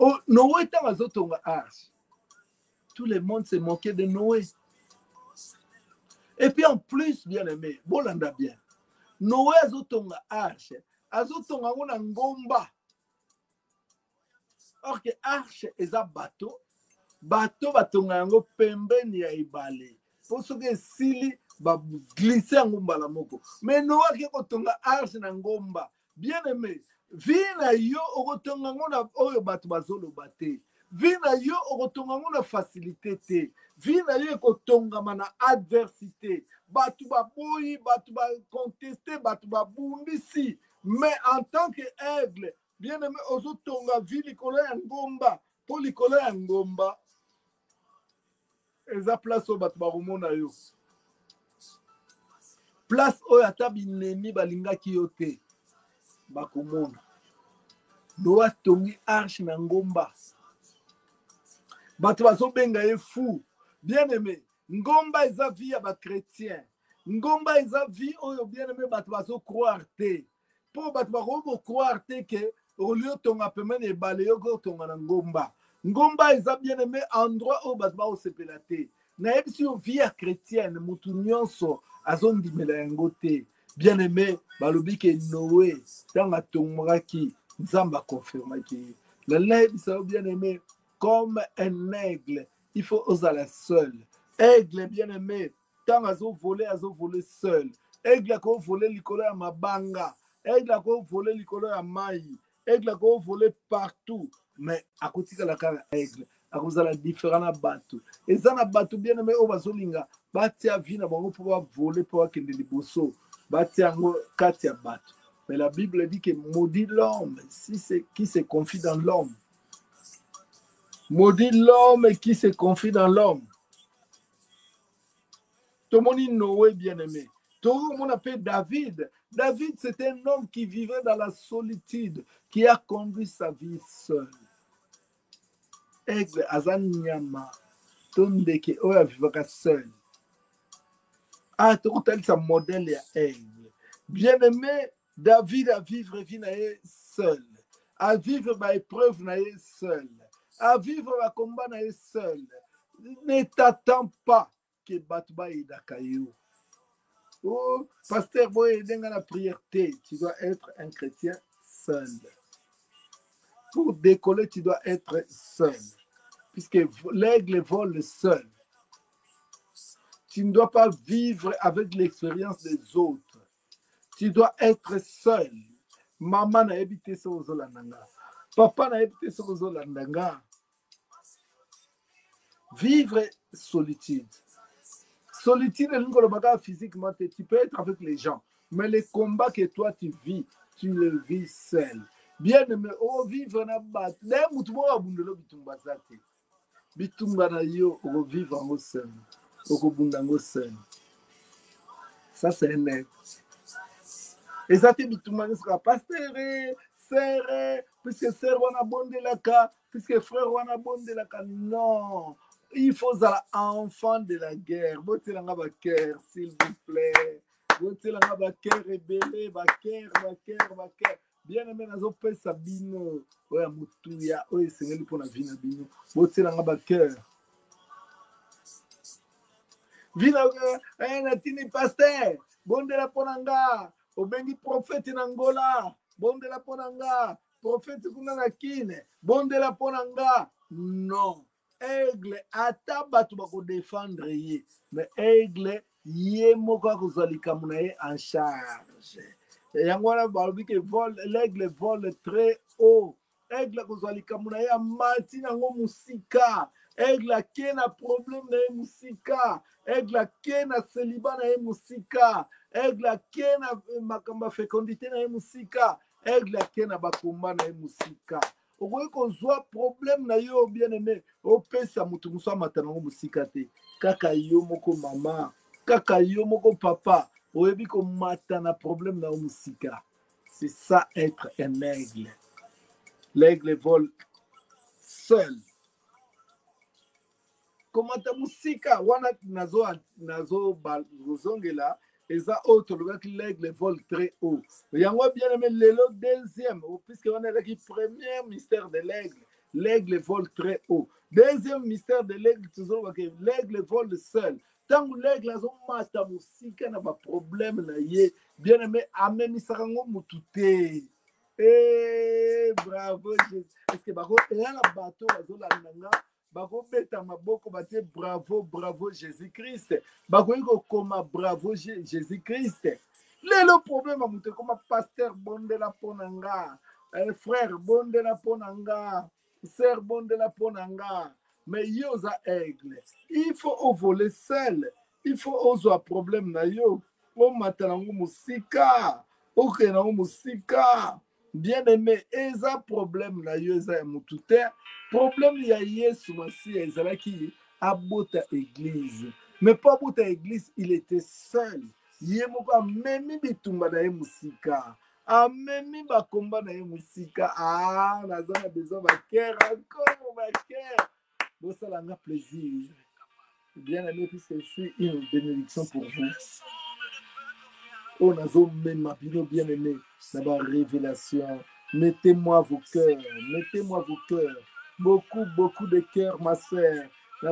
[SPEAKER 1] Oh, Noé était dans la arche. Tout le monde se moquait de Noé. Et puis en plus, bien-aimé, bolanda bien. Noé azotonga arche. Azotonga ngona ngomba. Or que arche eza bateau. Bateau batonga yango pembeni ya ibale. Po soki esili ba glisse yango mbala moko. Mais Noé ke kotonga arche na ngomba. Bien-aimé, vi na yo okotonga ngona oyo bato bazoloba te. Vi na yo okotonga ngona facilité te. Vi na yo ekotongama na adversité. Bato baboyi, bato ba contester, bato babundisi. Mais en tant que aigle, bien-aimé, ozotonga vi likolo ya ngomba. Po likolo ya ngomba eza place oyo bato bakomona yo. Place oyo ata binemi balingaki yo te bakomona. Noé atongi arche na ngomba. Bato bazobenga ye fou. Bien-aimé, ngomba eza vie ya bakretien. Ngomba eza vie oyo bien-aimé bato bazokroire te. Po bato bakokroire te ke olio tonga pembeni ebale yo kotonga na ngomba. Ngomba eza bien-aimé endroit oyo bato bakosepela te. Nayebisi yo vie ya chrétienne mutu nyonso azondimela yango te. Bien-aimé balobi ke Noé ntango atongaki Nzambe akonfirmaki. Nayebisa yo bien-aimé comme un aigle, il faut ozala seul. Aigle bien-aimé, tant azo voler seul. Aigle ako voler likolo ya mabanga. Aigle ako voler likolo ya mai. Aigle ako voler partout. Mais akotika la kaka aigle. Akozala différent na bato. Eza na bato bien-aimé o bazolinga. Batia vi na bango po ba voler po akende liboso. Batia yango kati ya bato. Mais la Bible dit que maudit l'homme qui se confie dans l'homme. Maudit l'homme qui se confie dans l'homme. Tout le monde est Noé bien-aimé. Tout le monde appelle David. David, c'était un homme qui vivait dans la solitude, qui a conduit sa vie seul. Aigle Azanyama, Tondeke, Oya vivaka seul. Ah, tout le monde, c'est un modèle ya aigle. Bien-aimé, David a vivre vie nae seul. A vivre ba épreuve nae seul. À vivre la combat seul. Ne t'attends pas que Batba est d'Akayo. Oh, pasteur Boy, dans la prière, tu dois être un chrétien seul. Pour décoller, tu dois être seul. Puisque l'aigle vole seul. Tu ne dois pas vivre avec l'expérience des autres. Tu dois être seul. Maman n'a habité sur Ozolandanga. Papa n'a habité sur Ozolandanga. Vivre solitude. Solitude, physiquement, tu peux être avec les gens. Mais les combats que toi tu vis, tu le vis seul. Bien aimé, oh, vivre na bat. D'ailleurs, mutumo abundelo bitumba zate. Bitumba na yo, oh, vivre en seul. Oh, bundango seul. Ça, c'est un être. Et ça, tu bitumba sera pasteur, sœur, puisque sœur wana bonde la ka, puisque frère wana bonde la ka. Non. Il faut être enfant de la guerre. Botelanga baker, s'il vous plaît. Botelanga baker, rebelle, baker. Bien-aimé, nazo pesa bino. Oya mutuya, oya sengeli pona vina bino. Botelanga baker. Vina, natini pasteur. Bonde la ponanga. Obengi prophète nangola. Bonde la ponanga. Prophète kuna na kine. Bonde la ponanga. Non. Aigle, ata batu bako défendre ye. Mais aigle, ye moko akozwa likambo na ye en charge. Yango wana balobi ke l'aigle vole très haut. Aigle akozwa likambo na ye amati nango musika. Aigle ake na problème na ye musika. Aigle ake na célibat na ye musika. Aigle ake na makambo ya fécondité na ye musika. Aigle ake na bakomba na ye musika. Okoki kozwa problème na yo bien aimé opesa mutu mosu amata nango musika te. Kaka yo moko mama, kaka yo moko papa, oyebi komata na problème na yo musika. C'est ça être un aigle. L'aigle vole seul. Komata musika wana nazo bazongela eza autre l'aigle vole très haut. Yango bien aimé lelo deuxième puisque on est le premier mystère de l'aigle. L'aigle vole très haut. Deuxième mystère de l'aigle toujours que l'aigle vole seul. Tant que l'aigle a mata musika na ba problème na ye bien aimé amemisaka ngo mutute. Eh bravo Jésus. Est-ce que bako na bateau bazolanda bako beta maboko batie bravo bravo Jésus-Christ. Bako yiko koma bravo Jésus-Christ. Le problème a muté comme pasteur bondela ponanga, frère bondela ponanga, sœur bondela ponanga. Mais yo za aigle. Il faut voler seul. Il faut oser un problème na yo. O matanango musika. O kenango musika. Bien aimé, eza problème na yo eza mutute. Problème ya Yesu Masi ezalaki abota église. Mais pas abota église, il était seul. Ye moko amemi bitumba na ye musika. Amemi bakomba na ye musika. Ah, naza na besoin baker encore baker. Bon, ça l'a plaisir. Bien aimé, puisque je suis une bénédiction pour vous. Oh, nazo même bien aimé, ça va révélation. Mettez-moi vos cœurs, mettez-moi vos cœurs. Beaucoup, beaucoup de cœurs, ma sœur. Je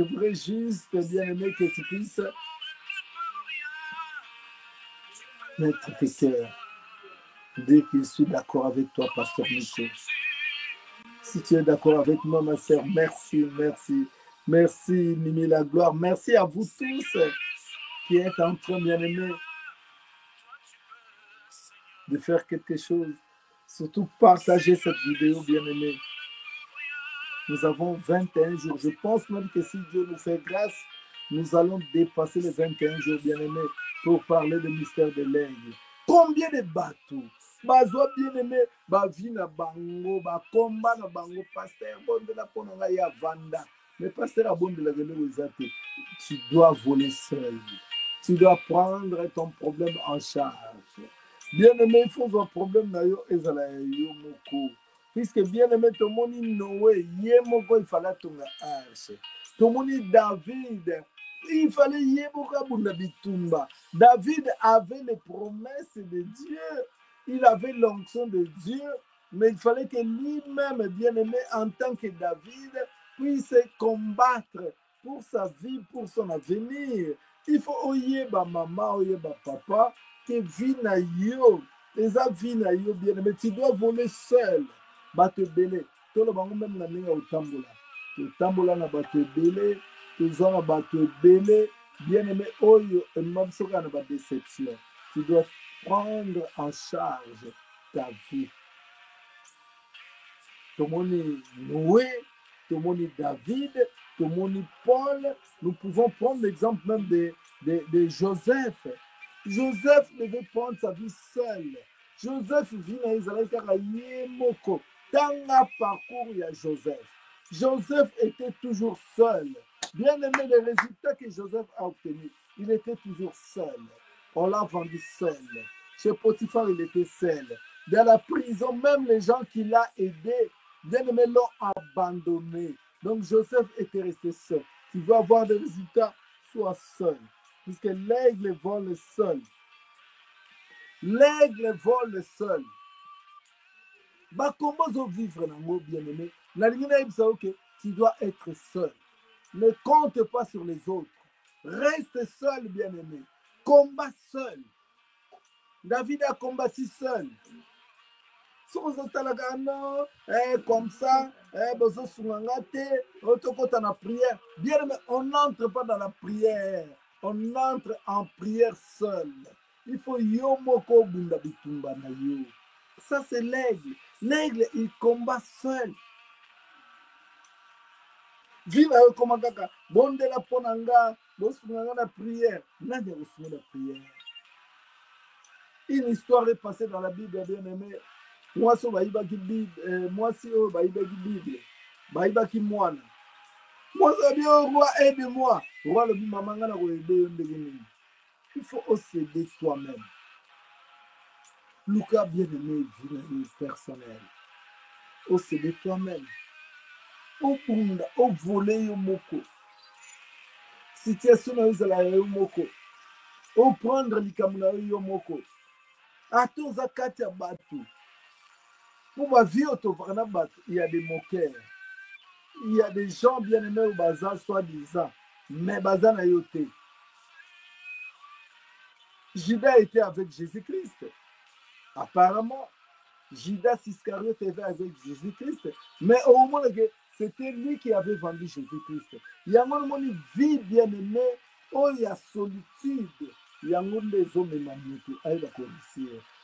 [SPEAKER 1] voudrais juste, bien aimé, que tu puisses mettre tes cœurs. Dès que je suis d'accord avec toi, pasteur Nico. Si tu es d'accord avec moi, ma sœur, merci, merci. Merci, Mimi la gloire. Merci à vous tous qui êtes en train, bien aimé, de faire quelque chose. Surtout partager cette vidéo, bien aimé. Nous avons 21 jours. Je pense même que si Dieu nous fait grâce, nous allons dépasser les 21 jours, bien aimé, pour parler du mystère de l'aigle. Combien de bateaux? Bazo bien aimé, bavi na bango, ba komba na bango, pasteur bonde la ponanga ya vanda. Mais pasteur a bonde la gelo ezate. Tu dois voler seul. Tu dois prendre ton problème en charge. Bien aimé, il faut un problème na yo ezala yo moko. Puisque bien aimé, tout le monde Noé, yé moko il fallait tonga arche. Tout le monde David, il fallait yé moko bunda bitumba. David avait les promesses de Dieu. Il avait l'onction de Dieu, mais il fallait que lui-même, bien-aimé, en tant que David, puisse combattre pour sa vie, pour son avenir. Il faut oyer ba maman, oyer ba papa, que vie na yo, les vie na yo, bien-aimé, tu dois voler seul. Bato belé, tout le monde même na ninga utambola. Utambola na bato belé, tozana bato belé, bien-aimé, oyo, mabsoka na ba déception. Tu dois prendre en charge ta vie. Tout le monde est Noé, tout le monde est David, tout le monde est Paul. Nous pouvons prendre l'exemple même de Joseph. Joseph devait prendre sa vie seul. Joseph vit dans Israël car il est moko. Dans le parcours, il y a Joseph. Joseph était toujours seul. Bien aimé les résultats que Joseph a obtenus, il était toujours seul. On l'a vendu seul. Chez Potiphar, il était seul. Dans la prison, même les gens qui l'ont aidé, bien aimé, l'ont abandonné. Donc Joseph était resté seul. Tu veux avoir des résultats, sois seul. Puisque l'aigle vole seul. L'aigle vole seul. Bah, comment vivre dans le mot bien-aimé? La ligne que tu dois être seul. Ne compte pas sur les autres. Reste seul, bien-aimé. Combat seul. David a combattu seul. Non, comme ça, prière. Bien, mais on n'entre pas dans la prière. On entre en prière seul. Il faut yomoko bunda bitumba na yo. Ça, c'est l'aigle. L'aigle, il combat seul. Vive avec comment kaka. Bonde la ponanga. Bosunanga la prière. N'a pas reçu la prière. Une histoire est passée dans la Bible, bien aimé. Moi, si baïbaki Bible, moi si baïbaki Bible, baïbaki moine. Moi, ça dit, oh, roi, aide-moi. Roi, le maman, il faut s'aider toi-même. Lucas, bien aimé, vie personnelle. S'aider toi-même. Au punda, au voler au moko. Situation na la yo moko. Au prendre likamuna yo moko. Ato zakati ya batu. Pour ma vie, il y a des moqueurs. Il y a des gens bien aimés au bazar, soi-disant. Mais bazar n'a yoté. Judas était avec Jésus-Christ. Apparemment, Judas Iscariote était avec Jésus-Christ. Mais au moment que c'était lui qui avait vendu Jésus-Christ. Il y a une vie bien aimée, où il y a solitude. Il y a des hommes magnifiques.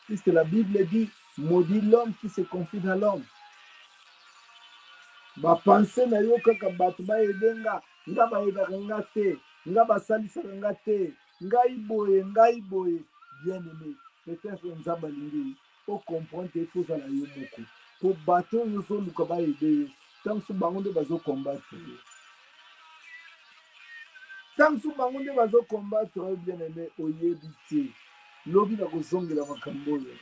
[SPEAKER 1] Puisque la Bible dit, maudit l'homme qui se confie dans l'homme. Bapense na yo kaka bato bayebenga nga bayebaka nga te nga basalisaka nga te ngai boye bien aimé peut-être nzambe alingi ocomprendre te faut ozala yo moko po bato oyo ozoluka bayebe yo ntango so bango nde bazokombatre yo ntango so bango nde bazokombatre yo bien aimé oyebi te lobi na kozongela makambo oyo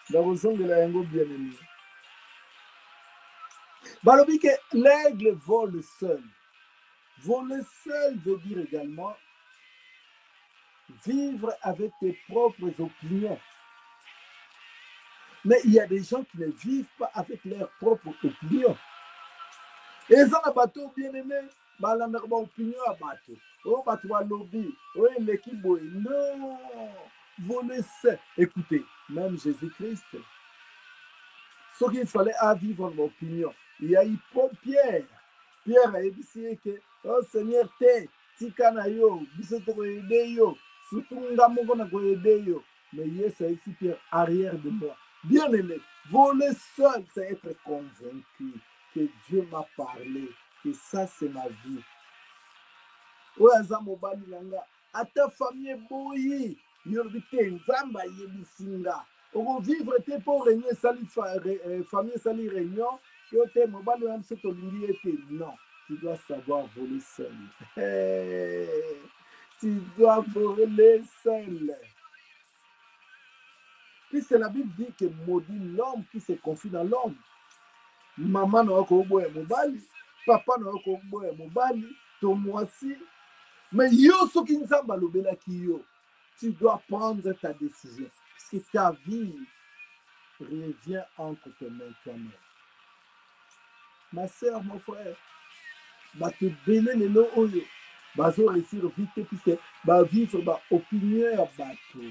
[SPEAKER 1] na kozongela yango bien aimé. Balobi que l'aigle vole seul. Voler seul veut dire également vivre avec tes propres opinions. Mais il y a des gens qui ne vivent pas avec leurs propres opinions. Et ça, les bateaux bien aimés, balandaka ba opinion à bateau. Oh, bateau à lobby. Oh, l'équipe boy. Non, voler seul. Écoutez, même Jésus-Christ, ce qu'il fallait à vivre en opinion. Il y a eu Pierre. Pierre a dit que, oh Seigneur, tika na yo, biso to koyede yo, surtout nga moko na koyede yo. Mais Yes a dit Pierre, arrière de moi. Bien aimé, voler seul, c'est être convaincu que Dieu m'a parlé, que ça c'est ma vie. Oyaza mobali nanga, ata famille boyi, yorbite nzamba yebisinga. On vivre tes pour régner sali famille sali réunion. Non, tu dois savoir voler seul. Tu dois voler seul. Puisque la Bible dit que maudit l'homme qui se confie dans l'homme. Maman n'a pas de mobali, papa n'a pas de mobali, ton moisi. Mais yo so ki nzamba lobela ki yo, tu dois prendre ta décision. Puisque ta vie revient entre tes mains toi-même. Ma soeur, mon frère, te belé les lots oyo, bazo réussir vite puisque ba vivre ba opinion à bateau,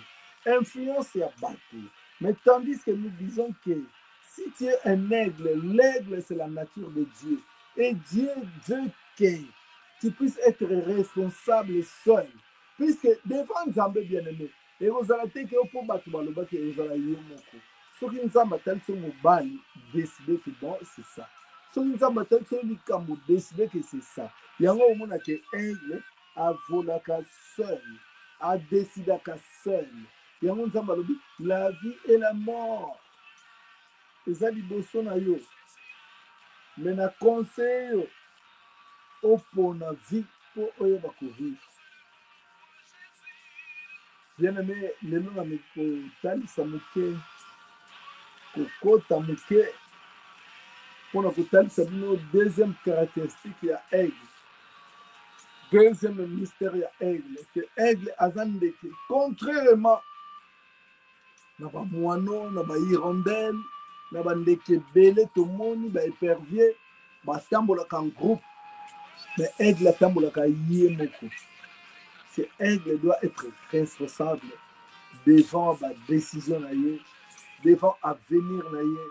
[SPEAKER 1] influence à bateau. Mais tandis que nous disons que si tu es un aigle, l'aigle c'est la nature de Dieu. Et Dieu veut que tu puisses être responsable seul. Puisque devant Nzambe bien-aimé, et vous allez te que pour battre baloba que vous allez y moko. Ce qui nous a battu sur mon bali, décider que bon, c'est ça. Ce qui nous a battu sur le camou, décider que c'est ça. Il y a un moment que aigle a volé seul, a décidé seul. Il y a un moment la vie et la mort. Et ça, les bossons na yo. Mais na conseil au pour la vie pour oyo vivre. Bien aimé, les noms avec Talisa Mouké, Kokota Mouké, pour la Talisa Bino, deuxième caractéristique, il y a aigle. Deuxième mystère, il y a aigle. Que aigle azandeke. Contrairement, na ba moineau, na ba hirondelle, na ba ndeke belé, tout le monde, ba épervier, ba tambolaka en groupe. Mais aigle tambolaka yemoko. Ce aigle doit être responsable devant la décision, devant avenir na ye,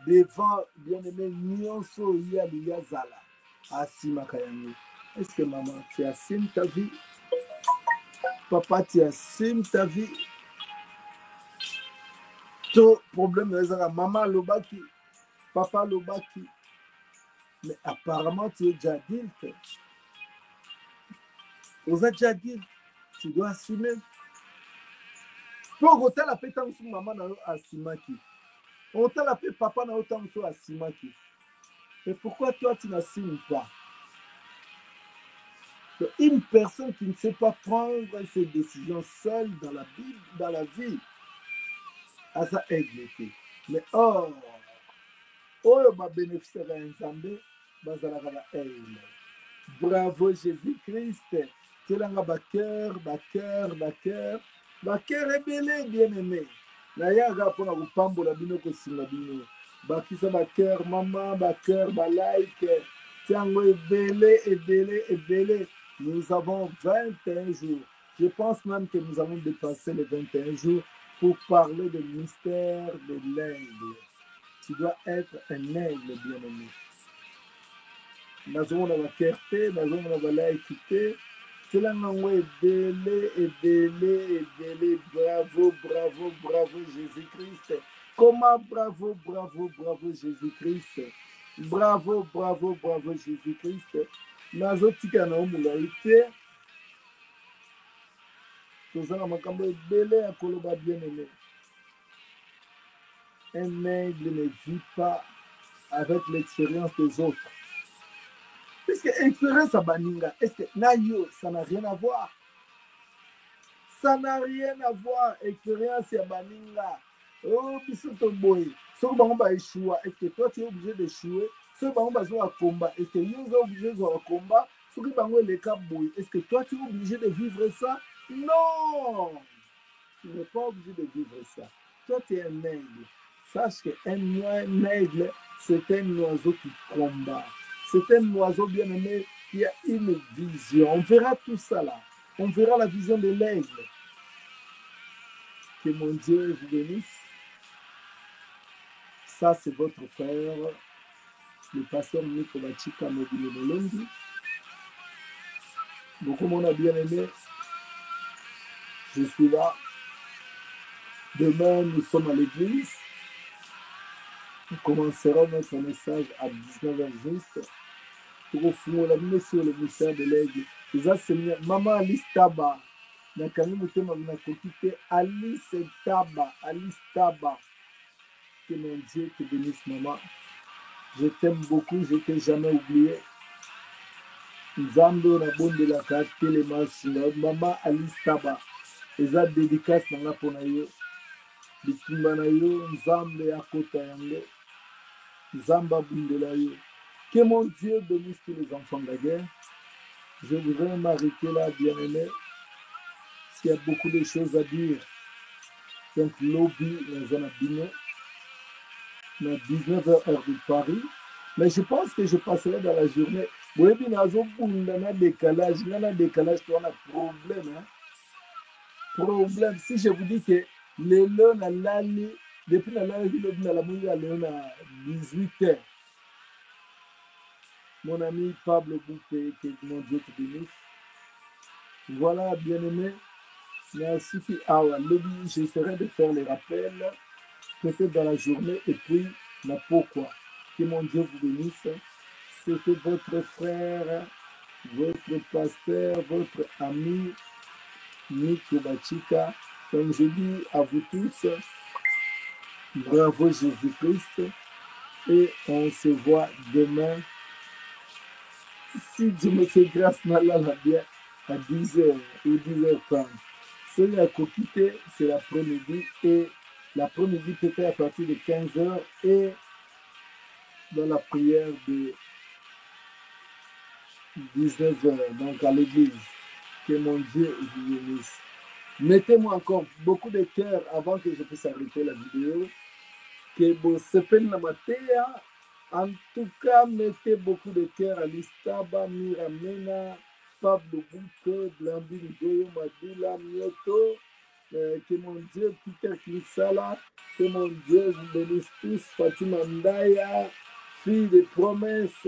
[SPEAKER 1] devant bien-aimé nyonso ya liya zala asimaka yango. Est-ce que maman, tu assumes ta vie? Papa, tu assumes ta vie? Ton problème est que maman lobaki, papa lobaki, mais apparemment tu es déjà adulte. Vous êtes déjà adulte, tu dois assumer. Pour autant la paix tant que maman n'a pas assumaki, autant la paix papa n'a autant que assumaki. Mais pourquoi toi tu n'assumes pas? Une personne qui ne sait pas prendre ses décisions seule dans la Bible, dans la vie, à sa aigle. Mais oh va bénéficier d'un Nzambe, bazalaka ba aigle. Bravo Jésus-Christ. Tu as un cœur ébélé, bien-aimé. Nayaga pour la pambo la bino ko singa bino. Bakisa ba cœur maman, ba cœur ba like. Tiango ébélé. Nous avons 21 jours. Je pense même que nous avons dépassé les 21 jours pour parler du mystère de l'aigle. Tu dois être un aigle, bien-aimé. Nous avons la fierté, nous avons la laïcité. C'est là où ébélé. Bravo, Jésus-Christ. Comment bravo, Jésus-Christ. Bravo, Jésus-Christ. Nazotika na omulaïté. Tozana makambo ébélé à koloba bien-aimé. Un aigle ne vit pas avec l'expérience des autres. Puisque expérience à Baninga, est-ce que Nayo, ça n'a rien à voir? Ça n'a rien à voir, expérience à Baninga. Oh, Bissoto Boy. Si on va échouer, est-ce que toi tu es obligé d'échouer? Si on va jouer à combat, est-ce que nous sommes obligés de jouer à combat? Si on va jouer les Boy, est-ce que toi tu es obligé de vivre ça? Non! Tu n'es pas obligé de vivre ça. Toi tu es un aigle. Sache qu'un aigle, c'est un oiseau qui combat. C'est un oiseau bien-aimé qui a une vision. On verra tout ça là. On verra la vision de l'aigle. Que mon Dieu vous bénisse. Ça, c'est votre frère, le pasteur Nico Bachika Mobile Molondi. Beaucoup m'ont a bien aimé. Je suis là. Demain, nous sommes à l'église. Nous commencerons notre message à 19h juste. Pour finir la vie sur le mystère de l'aigle. C'est Maman Alice Taba. Nakani mutema na kokite Alice Taba. Que mon Dieu te bénisse, maman. Je t'aime beaucoup, je t'ai jamais oublié. Nzambe na bonde la carte les masina. Maman Alice Taba. Eza dédicace na nga pona yo. Bitumba na yo, Nzambe akota yango. Nzamba bundela yo. Que mon Dieu bénisse tous les enfants de la guerre. Je voudrais m'arrêter là, bien-aimé. Il y a beaucoup de choses à dire. Donc, lobby dans un abîme, dans 19h heure de Paris. Mais je pense que je passerai dans la journée. Oui, mais il y a un décalage. Il y a un décalage, tu as un problème. Hein? Problème. Si je vous dis que les lons à l'année, depuis la lannée, il y a 18h. Mon ami Pablo Boupé, que mon Dieu te bénisse. Voilà, bien-aimé. Merci. J'essaierai de faire les rappels, peut-être dans la journée, et puis, pourquoi. Que mon Dieu vous bénisse. C'était votre frère, votre pasteur, votre ami, Nico Bachika. Comme je dis à vous tous, bravo Jésus-Christ. Et on se voit demain. Si Dieu me fait grâce, bien à 10h ou 10h30. Celui à Kokite, c'est l'après-midi. Et l'après-midi, peut-être à partir de 15h. Et dans la prière de 19h, donc à l'église. Que mon Dieu vous bénisse. Mettez-moi encore beaucoup de cœur avant que je puisse arrêter la vidéo. Que vous sepel na matea. En tout cas, mettez beaucoup de cœur à l'Istaba, Miramena, Pablo Bouke, Blandine Goyo, Madila, Mioto, Que mon Dieu, Peter Kinsala, que mon Dieu vous bénisse tous. Fatima Ndaya, fille des promesses,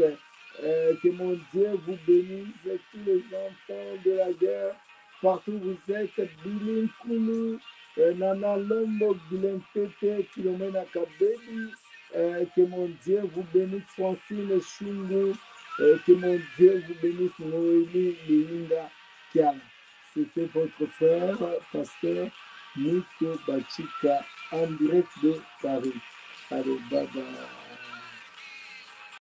[SPEAKER 1] que mon Dieu vous bénisse. Tous les enfants de la guerre, partout où vous êtes, Bilin Kulu, Nana Lombo, Bilin Tete, Philomena Kabedi, que mon Dieu vous bénisse. Francine Chungu, que mon Dieu vous bénisse. Noémie Linda Kiala. C'était votre frère, pasteur Nico Bachika, en direct de Paris. Allez, bye bye.